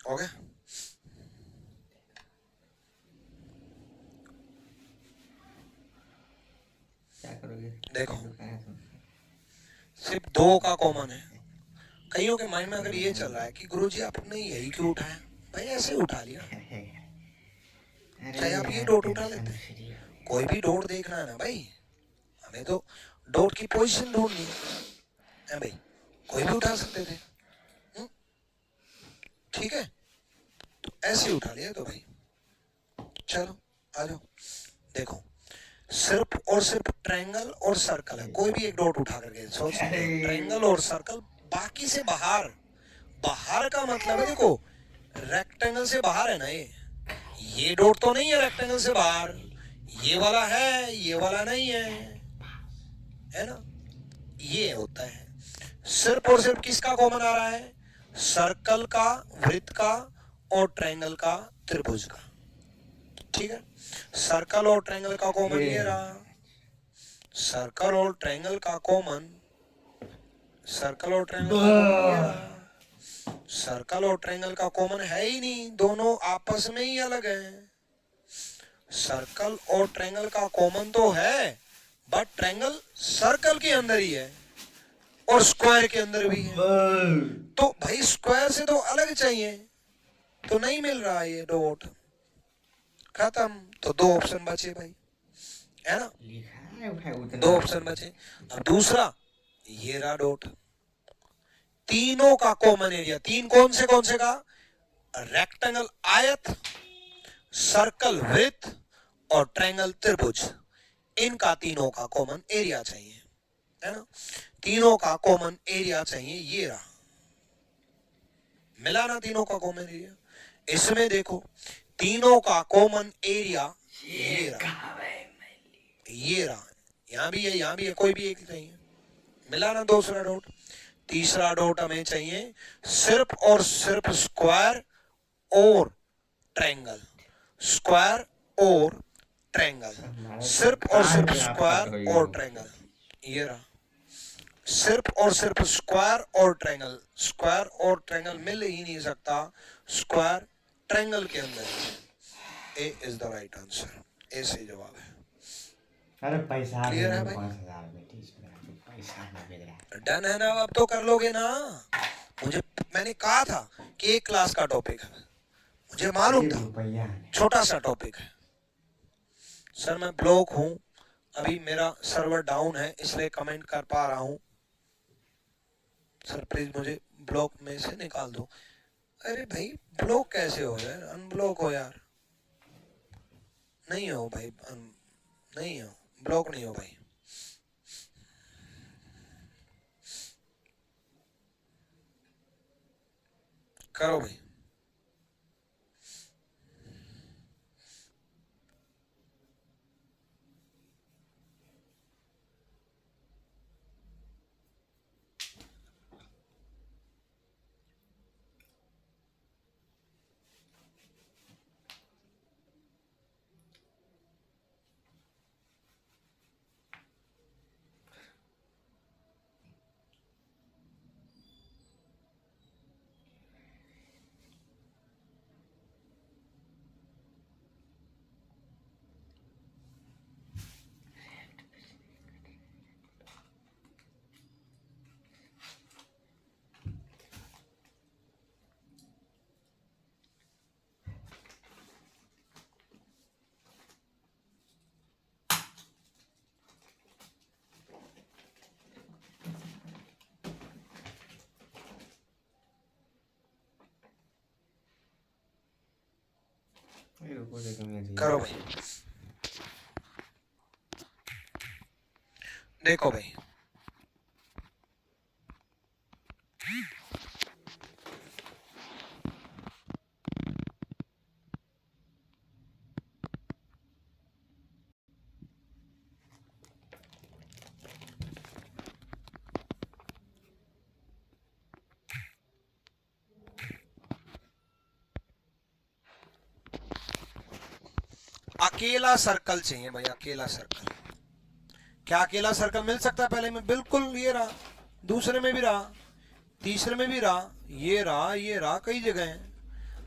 हो गया, क्या करोगे? देखो सिर्फ दो का कॉमन है। कईयों के माइंड में अगर ये चल रहा है कि गुरुजी आपने यही क्यों उठाया, भाई ऐसे ही उठा लिया, चाहे आप ये डॉट उठा लेते, कोई भी डॉट देखना है ना भाई, हमें तो डॉट की पोजीशन ढूंढनी है भाई, कोई भी उठा सकते थे, ठीक है, तो ऐसे ही उठा लिया तो भाई चलो आ जाओ। देखो सिर्फ और सिर्फ ट्रायंगल और सर्कल है, कोई भी एक डॉट उठा करके सोच सकते हो, ट्रायंगल और सर्कल, बाकी से बाहर। बाहर का मतलब है देखो, रेक्टेंगल से बाहर है ना ये डॉट तो नहीं है रेक्टेंगल से बाहर, ये वाला है, ये वाला नहीं है ना। ये होता है सिर्फ और सिर्फ किसका कॉमन आ रहा है, सर्कल का, वृत्त का और ट्रायंगल का, त्रिभुज का। ठीक है, सर्कल और ट्रायंगल का कॉमन ये रहा, सर्कल और ट्रायंगल का कॉमन, सर्कल और ट्रायंगल का कॉमन ये रहा। सर्कल और ट्रायंगल का कॉमन है ही नहीं, दोनों आपस में ही अलग है। सर्कल और ट्रायंगल का कॉमन तो है, बट ट्रायंगल सर्कल के अंदर ही है और स्क्वायर के अंदर भी है। तो भाई स्क्वायर से तो अलग चाहिए, तो नहीं मिल रहा ये डॉट, खत्म। तो दो ऑप्शन बचे भाई, है ना, दो ऑप्शन बचे। अब दूसरा, ये रहा डॉट, तीनों का कॉमन एरिया, तीन कौन से का, रेक्टेंगल आयत, सर्कल वृत्त और ट्रायंगल त्रिभुज, इनका तीनों का कॉमन एरिया चाहिए, है ना। तीनों का कॉमन एरिया चाहिए, ये रहा, मिला ना तीनों का कॉमन एरिया। इसमें देखो तीनों का कॉमन एरिया ये रहा, ये रहा, यहां भी है, यहां भी है, कोई भी एक चाहिए, मिला ना दूसरा डॉट। तीसरा डॉट हमें चाहिए सिर्फ और सिर्फ स्क्वायर और ट्रायंगल, स्क्वायर और ट्रायंगल, सिर्फ और सिर्फ स्क्वायर और ट्रायंगल, ये रहा, सिर्फ और सिर्फ स्क्वायर और ट्रायंगल। स्क्वायर और ट्रायंगल मिल ही नहीं सकता, स्क्वायर ट्रायंगल के अंदर है। A is the right answer, ए सही जवाब है। अरे पैसा क्लियर है भाई, 5,000 में पैसा नहीं मिल रहा है। डन है ना, अब तो कर लोगे ना। मुझे, मैंने कहा था कि एक क्लास का टॉपिक है, मुझे मालूम था छोटा सा टॉपिक है। सर मैं ब्लॉक हूं, अभी मेरा सर्वर डाउन है इसलिए कमेंट कर पा रहा हूं, सर प्लीज मुझे ब्लॉक में से निकाल दो। अरे भाई ब्लॉक कैसे हो यार, अनब्लॉक हो यार, नहीं हो भाई, नहीं हो, ब्लॉक नहीं हो भाई। करो भाई, करो भाई, देखो भाई, अकेला सर्कल चाहिए भाई, अकेला सर्कल। क्या अकेला सर्कल मिल सकता है पहले में? बिल्कुल, ये रहा, दूसरे में भी रहा, तीसरे में भी रहा, ये रहा, ये रहा, कई जगह है।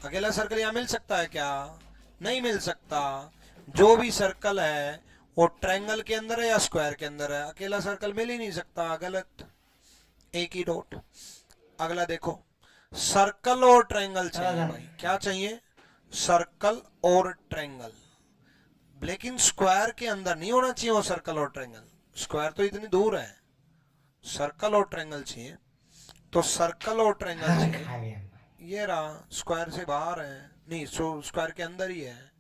अकेला सर्कल यहाँ मिल सकता है क्या? नहीं मिल सकता। जो भी सर्कल है वो ट्रायंगल के अंदर है या स्क्वायर के अंदर है, अकेला सर्कल मिल ही नहीं सकता, गलत, एक ही डॉट। अगला देखो, सर्कल और ट्रायंगल चाहिए भाई, क्या चाहिए? सर्कल और ट्रायंगल, लेकिन स्क्वायर के अंदर नहीं होना चाहिए वो सर्कल और ट्रायंगल, स्क्वायर तो इतनी दूर है, सर्कल और ट्रायंगल चाहिए। तो सर्कल और ट्रायंगल चाहिए, ये रहा, स्क्वायर से बाहर है, नहीं स्क्वायर के अंदर ही है,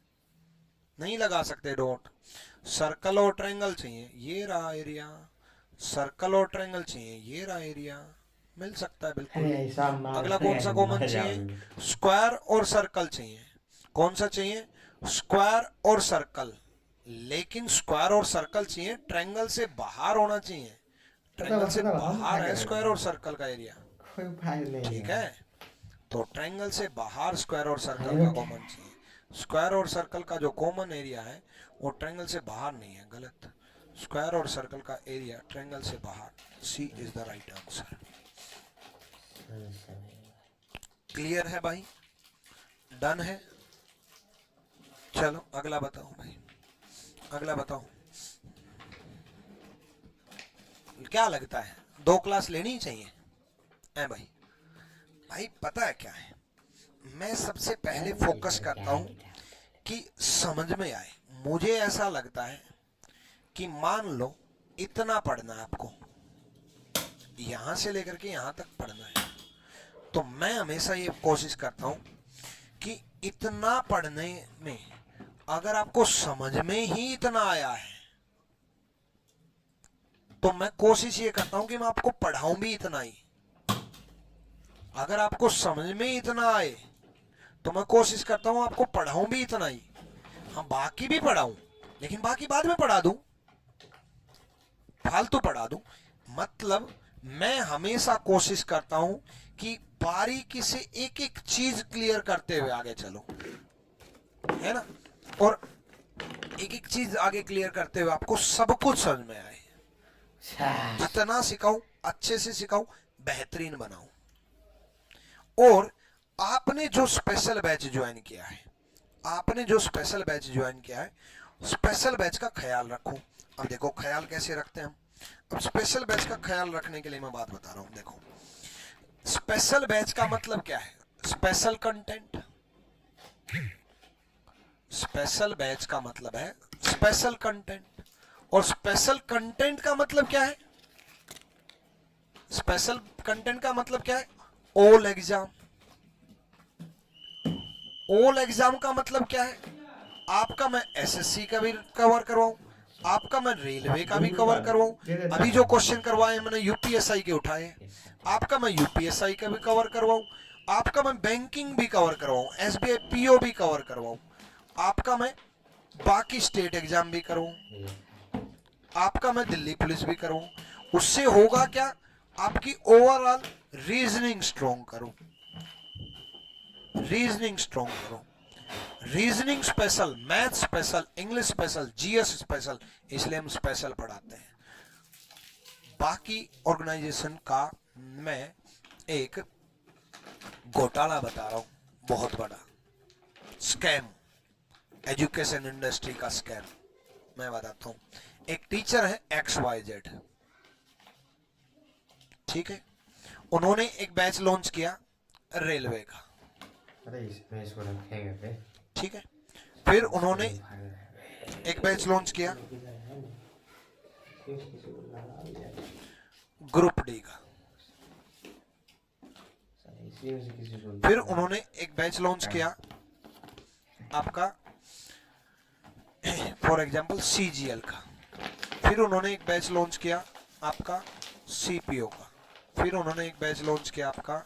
नहीं लगा सकते डॉट। सर्कल और ट्रायंगल चाहिए, ये रहा एरिया। सर्कल और ट्रायंगल चाहिए, ये रहा एरिया। मिल सकता है बिल्कुल। अरे ऐसा मार अगला कौन सा कॉमन मर चाहिए? जाओगे। स्क्वायर और सर्कल चाहिए। कौन सा चाहिए? स्क्वायर और सर्कल। लेकिन स्क्वायर और सर्कल चाहिए, ट्रायंगल से बाहर होना चाहिए। ट्रायंगल से बताओ हम क्या बाहर है स्क्वायर करेंगे, और सर्कल का एरिया। कोई फायदा नहीं ठीक है। है, तो ट्रायंगल से बाहर स्क्वायर और सर्कल अरे का कॉमन चाहिए। स्क्वायर और सर्कल का जो कॉमन एरिया है वो ट्रायंगल से बाहर नहीं है, गलत। स्क्वायर और सर्कल का एरिया ट्रायंगल से बाहर। C is the right answer. Clear है भाई? डन है? चलो अगला बताओ भाई, अगला बताओ। क्या लगता है 2 क्लास लेनी चाहिए? है भाई? भाई पता है क्या है, मैं सबसे पहले फोकस करता हूं कि समझ में आए। मुझे ऐसा लगता है कि मान लो इतना पढ़ना है आपको, यहां से लेकर के यहां तक पढ़ना है, तो मैं हमेशा ये कोशिश करता हूं कि इतना पढ़ने में अगर आपको समझ में ही इतना आया है तो मैं कोशिश ये करता हूं कि मैं आपको पढ़ाऊं भी इतना ही। अगर आपको समझ में इतना आए तो मैं कोशिश करता हूं आपको पढ़ाऊं भी इतना ही। हाँ, बाकी भी पढ़ाऊं, लेकिन बाकी बाद में पढ़ा दूं, फालतू पढ़ा दूं। मतलब मैं हमेशा कोशिश करता हूं कि बारीकी से एक एक चीज क्लियर करते हुए आगे चलो, है ना। और एक एक चीज आगे क्लियर करते हुए आपको सब कुछ समझ में आए। जितना सिखाऊं अच्छे से सिखाऊं, बेहतरीन बनाऊं। और आपने जो स्पेशल बैच ज्वाइन किया है, आपने जो स्पेशल बैच ज्वाइन किया है, स्पेशल बैच का ख्याल रखो। अब देखो ख्याल कैसे रखते हैं हम। अब स्पेशल बैच का ख्याल रखने के लिए मैं बात बता रहा हूं। देखो, स्पेशल बैच का मतलब क्या है? Special content. स्पेशल बैच का मतलब है स्पेशल कंटेंट। और स्पेशल कंटेंट का मतलब क्या है? स्पेशल कंटेंट का मतलब क्या है? All exam. ऑल एग्जाम का मतलब क्या है? आपका मैं एसएससी का भी कवर करवाऊं, आपका मैं रेलवे का भी कवर करवाऊं। अभी जो क्वेश्चन करवाए मैंने यूपीएसआई के उठाए, आपका मैं यूपीएसआई का भी कवर करवाऊं, आपका मैं बैंकिंग भी कवर करवाऊं, एसबीआई पीओ भी कवर करवाऊं, आपका मैं बाकी स्टेट एग्जाम भी करवाऊं, आपका मैं दिल्ली पुलिस भी करूं। उससे होगा क्या? आपकी ओवरऑल रीजनिंग स्ट्रॉन्ग करो, रीजनिंग स्ट्रॉन्ग करो। Reasoning special, math special, English special, GS special, इसलिए हम स्पेशल पढ़ाते हैं। बाकी ऑर्गेनाइजेशन का मैं एक घोटाला बता रहा हूं, बहुत बड़ा स्कैम, एजुकेशन इंडस्ट्री का स्कैम मैं बताता हूं। एक टीचर है XYZ, ठीक है, उन्होंने एक बैच लॉन्च किया रेलवे का, अरे इसमें इसको रखेंगे पे। ठीक है। फिर उन्होंने एक बैच लॉन्च किया ग्रुप डी का। फिर उन्होंने एक बैच लॉन्च किया आपका फॉर एग्जांपल सीजीएल का। फिर उन्होंने एक बैच लॉन्च किया आपका सीपीओ का। फिर उन्होंने एक बैच लॉन्च किया आपका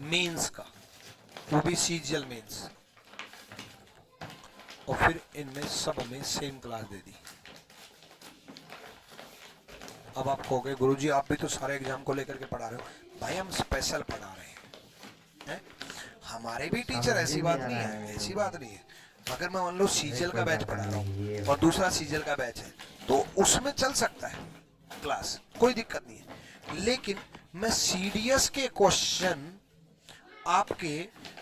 मेंस का, वो भी सीजीएल मेंस। और फिर इनमें सब में सेम क्लास दे दी। अब आप कहोगे गुरुजी आप भी तो सारे एग्जाम को लेकर के पढ़ा रहे हो। भाई हम स्पेशल पढ़ा रहे हैं, हमारे भी टीचर, ऐसी बात नहीं है, ऐसी बात नहीं है। अगर मैं मान लो सीजीएल का बैच पढ़ा रहा हूँ और दूसरा सीजीएल का बैच है तो उसमें चल सकता है क्लास, कोई दिक्कत नहीं है। लेकिन मैं सीडीएस के क्वेश्चन आपके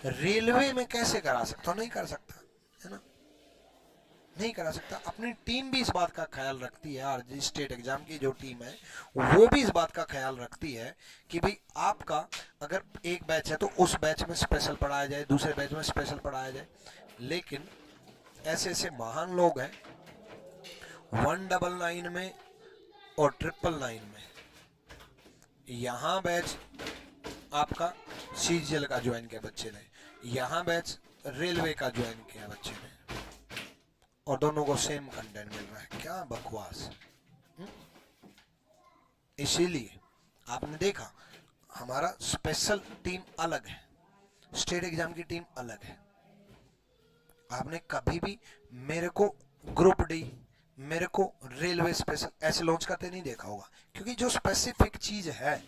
रेलवे में कैसे करा सकता हूँ? नहीं कर सकता, है ना, नहीं करा सकता। अपनी टीम भी इस बात का ख्याल रखती है, और स्टेट एग्जाम की जो टीम है वो भी इस बात का ख्याल रखती है कि भाई आपका अगर एक बैच है तो उस बैच में स्पेशल पढ़ाया जाए, दूसरे बैच में स्पेशल पढ़ाया जाए। लेकिन ऐसे ऐसे महान लोग हैं 199 में और 999 में, यहाँ बैच आपका सीजीएल का ज्वाइन किया बच्चे ने, यहाँ बैच रेलवे का ज्वाइन किया बच्चे ने, और दोनों को सेम कंटेंट मिल रहा है। क्या बकवास। इसीलिए आपने देखा हमारा स्पेशल टीम अलग है, स्टेट एग्जाम की टीम अलग है। आपने कभी भी मेरे को ग्रुप डी, मेरे को रेलवे स्पेशल ऐसे लॉन्च करते नहीं देखा होगा, क्योंकि जो स्पेसिफिक चीज है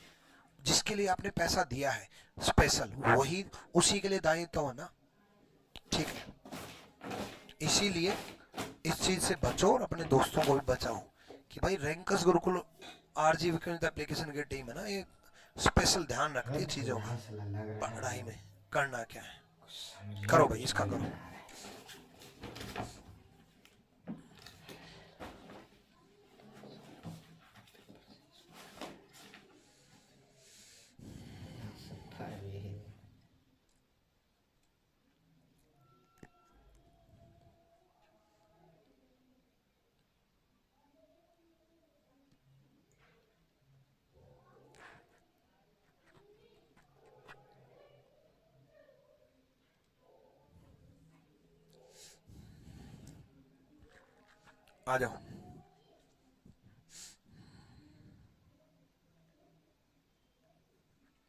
जिसके लिए आपने पैसा दिया है स्पेशल, वही उसी के लिए दायित्व है ना। ठीक है, इसीलिए इस चीज से बचो और अपने दोस्तों को भी बचाओ कि भाई रैंकर्स गुरुकुल आरजी विक्रमित एप्लीकेशन की टीम है ना, ये स्पेशल ध्यान रखती है चीजों का। पढ़ाई में करना क्या है, करो भाई इसका करो। आ जाओ।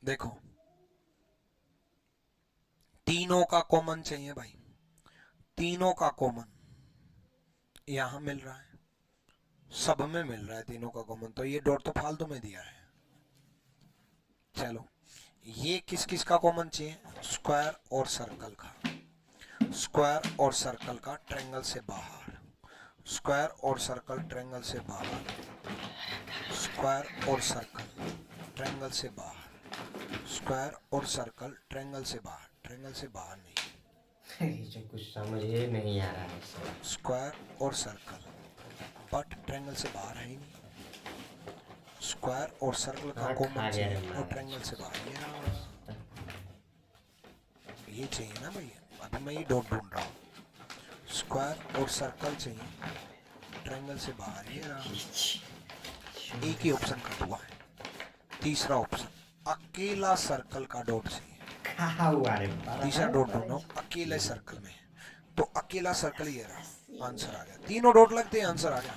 देखो तीनों का कॉमन चाहिए भाई, तीनों का कॉमन यहां मिल रहा है, सब में मिल रहा है तीनों का कॉमन, तो ये डॉट तो फालतू में दिया है। चलो ये किस किस का कॉमन चाहिए, स्क्वायर और सर्कल का, स्क्वायर और सर्कल का ट्रायंगल से बाहर, स्क्वायर और सर्कल ट्रायंगल से बाहर, स्क्वायर और सर्कल ट्रायंगल से बाहर, स्क्वायर और सर्कल ट्रायंगल से बाहर, ट्रायंगल से बाहर नहीं, जो कुछ समझ ही नहीं आ रहा है सर। स्क्वायर और सर्कल बट ट्रायंगल से बाहर है ही नहीं, स्क्वायर और सर्कल का कॉमन चाहिए और ट्रायंगल से बाहर ये चाहिए ना भाई। अभी मैं ये डॉट ढूंढ रहा हूँ, स्क्वायर और सर्कल चाहिए, ट्रायंगल से बाहर ये रहा। एक ही ऑप्शन कट हुआ है, तीसरा ऑप्शन अकेला सर्कल का डॉट चाहिए, तीसरा डॉट ढूंढो अकेले सर्कल में, तो अकेला सर्कल ये रहा, आंसर आ गया। तीनों डॉट लगते हैं आंसर आ गया,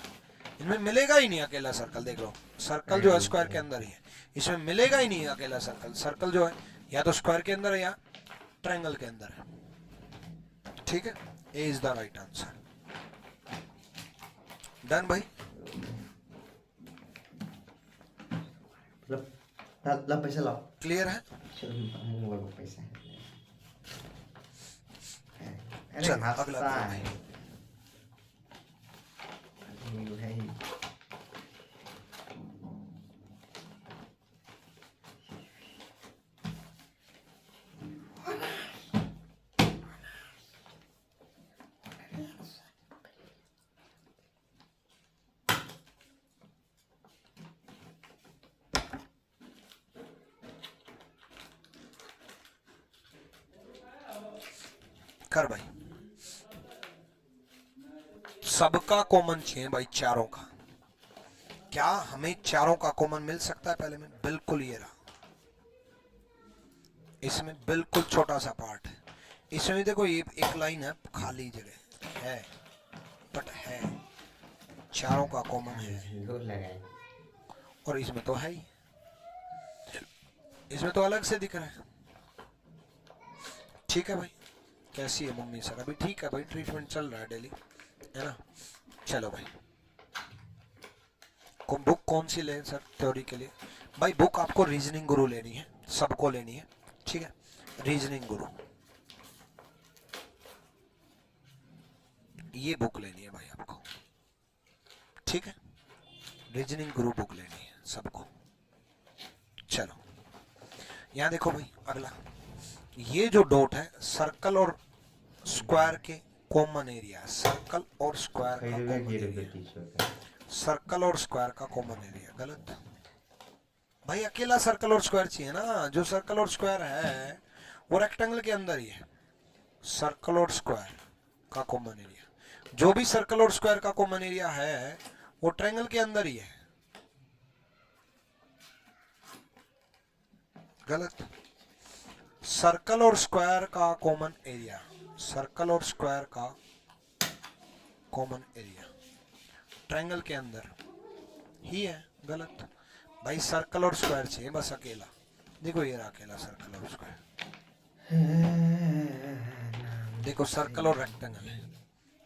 इनमें मिलेगा ही नहीं अकेला सर्कल। देख लो सर्कल जो है स्क्वायर के अंदर ही है, इसमें मिलेगा ही नहीं अकेला सर्कल। सर्कल जो है या तो स्क्वायर के अंदर है या ट्रायंगल के अंदर है। ठीक है, A is the right answer. Done भाई। ला पैसा लाओ। क्लियर है, चलो पैसा चल अगला भाई। कर भाई, सबका कॉमन चाहिए भाई, चारों का। क्या हमें चारों का कॉमन मिल सकता है पहले में? बिल्कुल ये रहा, इसमें बिल्कुल छोटा सा पार्ट है, इसमें देखो ये एक लाइन है खाली जगह है, बट है चारों का कॉमन है, और इसमें तो है ही, इसमें तो अलग से दिख रहा है। ठीक है भाई, कैसी है मम्मी सर? अभी ठीक है भाई, ट्रीटमेंट चल रहा है डेली, है ना। चलो भाई, बुक कौन सी लें सर थ्योरी के लिए? भाई बुक आपको रीजनिंग गुरु लेनी है, सबको लेनी है। ठीक है, रीजनिंग गुरु ये बुक लेनी है भाई आपको। ठीक है, रीजनिंग गुरु बुक लेनी है सबको। चलो यहां देखो भाई, अगला ये जो डॉट है सर्कल और स्क्वायर के कॉमन एरिया, सर्कल और स्क्वायर का कॉमन एरिया, सर्कल और स्क्वायर का कॉमन एरिया। गलत भाई, अकेला सर्कल और स्क्वायर चाहिए ना। जो सर्कल और स्क्वायर है वो रेक्टेंगल के अंदर ही है, सर्कल और स्क्वायर का कॉमन एरिया। जो भी सर्कल और स्क्वायर का कॉमन एरिया है वो ट्रायंगल के अंदर ही है। गलत, सर्कल और स्क्वायर का कॉमन एरिया, सर्कल और स्क्वायर का कॉमन एरिया ट्रायंगल के अंदर ही है, गलत भाई। सर्कल और स्क्वायर चाहिए बस अकेला। देखो ये रहा अकेला सर्कल और स्क्वायर। देखो सर्कल और रेक्टेंगल है,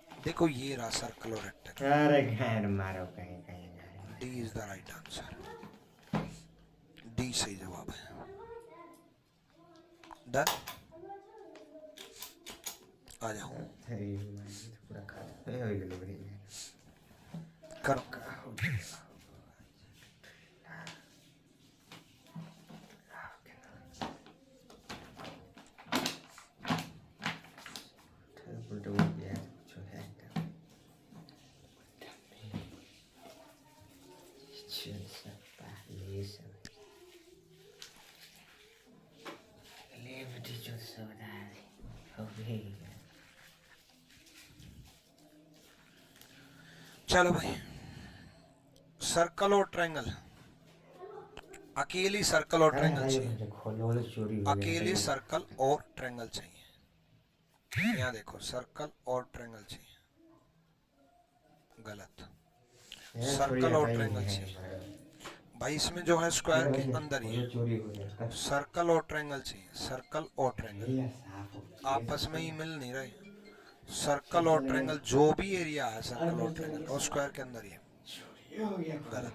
देखो ये रहा सर्कल और रेक्टेंगल। अरे गाड़ मारो कहीं कहीं। D is the right answer, D सही जवाब है। डन, आ जाओ पूरा खा हो गेलो रे करो। चलो भाई, सर्कल और ट्रायंगल, अकेली सर्कल और ट्रायंगल चाहिए, अकेले सर्कल और ट्रायंगल चाहिए। यहाँ देखो सर्कल और ट्रायंगल चाहिए, गलत। सर्कल और ट्रायंगल चाहिए भाई, इसमें जो है स्क्वायर के अंदर ही है। सर्कल और ट्रायंगल चाहिए, सर्कल और ट्रायंगल आपस में ही मिल नहीं रहे। सर्कल और ट्रायंगल जो भी एरिया है सर्कल और ट्रायंगल और स्क्वायर के अंदर ही है, गलत।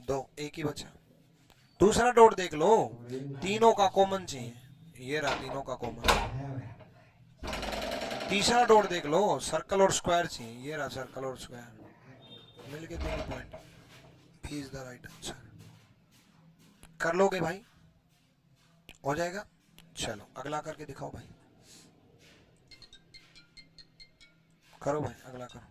दो, एक ही बचा। दूसरा डॉट देख लो, तीनों का कॉमन चाहिए, ये रहा तीनों का कॉमन। तीसरा डॉट देख लो, सर्कल और स्क्वायर चाहिए, ये रहा सर्कल और स्क्वायर, मिल के 3 point. B is the right answer. कर लोगे भाई, हो जाएगा। चलो अगला करके दिखाओ भाई, करो भाई अगला करो।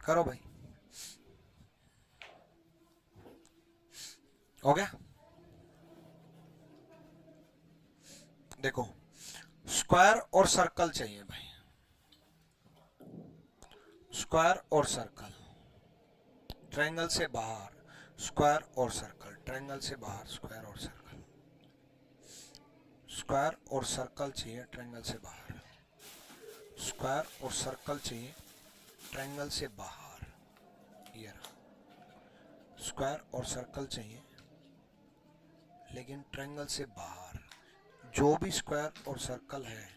करो भाई, हो गया। देखो स्क्वायर और सर्कल चाहिए भाई, स्क्वायर और सर्कल, ट्रायंगल से बाहर स्क्वायर और सर्कल, ट्रायंगल से बाहर स्क्वायर और सर्कल, स्क्वायर और सर्कल चाहिए ट्रायंगल से बाहर, स्क्वायर और सर्कल चाहिए ट्रायंगल से बाहर, ये रहा। स्क्वायर और सर्कल चाहिए लेकिन ट्रायंगल से बाहर। जो भी स्क्वायर और सर्कल है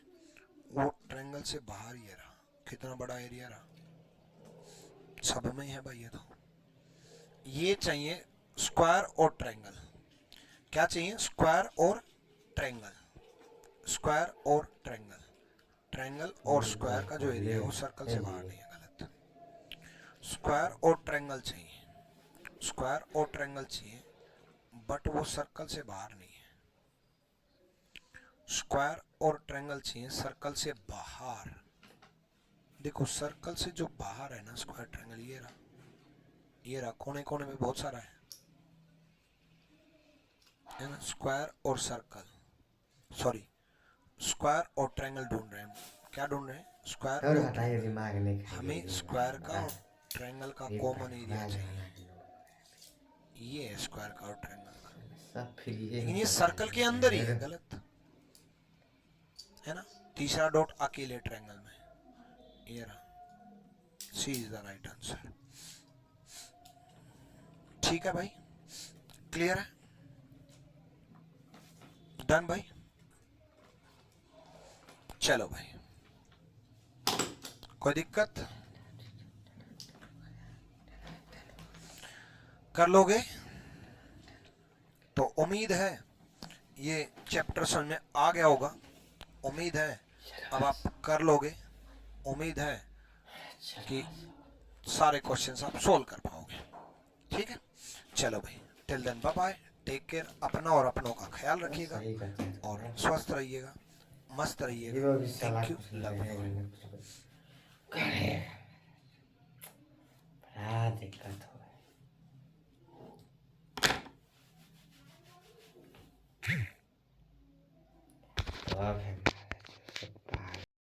वो ट्रायंगल से बाहर ये रहा। कितना बड़ा एरिया रहा, सब में ही है भाई। ये तो ये चाहिए स्क्वायर और ट्रायंगल। क्या चाहिए, स्क्वायर और ट्रायंगल, स्क्वायर और ट्रायंगल। ट्रायंगल और स्क्वायर का जो एरिया है वो सर्कल से बाहर नहीं है, गलत। स्क्वायर और ट्रायंगल चाहिए, स्क्वायर और ट्रायंगल चाहिए बट वो सर्कल से बाहर नहीं है। स्क्वायर और ट्रायंगल चाहिए सर्कल से बाहर। देखो सर्कल से जो बाहर है ना स्क्वायर ट्रायंगल, ये रहा, ये रहा, कोने कोने में बहुत सारा है ना। स्क्वायर और सर्कल, सॉरी स्क्वायर और ट्रायंगल ढूंढ रहे हैं। क्या ढूंढ रहे हैं, स्क्वायर और ट्रायंगल। हमें स्क्वायर का और ट्रायंगल का कॉमन एरिया चाहिए, ये है स्क्वायर का और ट्रायंगल का, लेकिन ये सर्कल के अंदर ही है, गलत है ना। तीसरा डॉट अकेले ट्रायंगल में, ये रहा, सी इज द राइट आंसर। ठीक है भाई, क्लियर है, डन भाई। चलो भाई, कोई दिक्कत, कर लोगे तो उम्मीद है ये चैप्टर समझ में आ गया होगा। उम्मीद है अब आप कर लोगे, उम्मीद है कि सारे क्वेश्चंस आप सोल्व कर पाओगे। ठीक है, चलो भाई, till then bye bye, take care, अपना और अपनों का ख्याल रखिएगा और स्वस्थ रहिएगा, मस्त रहिएगा। Thank you, love you.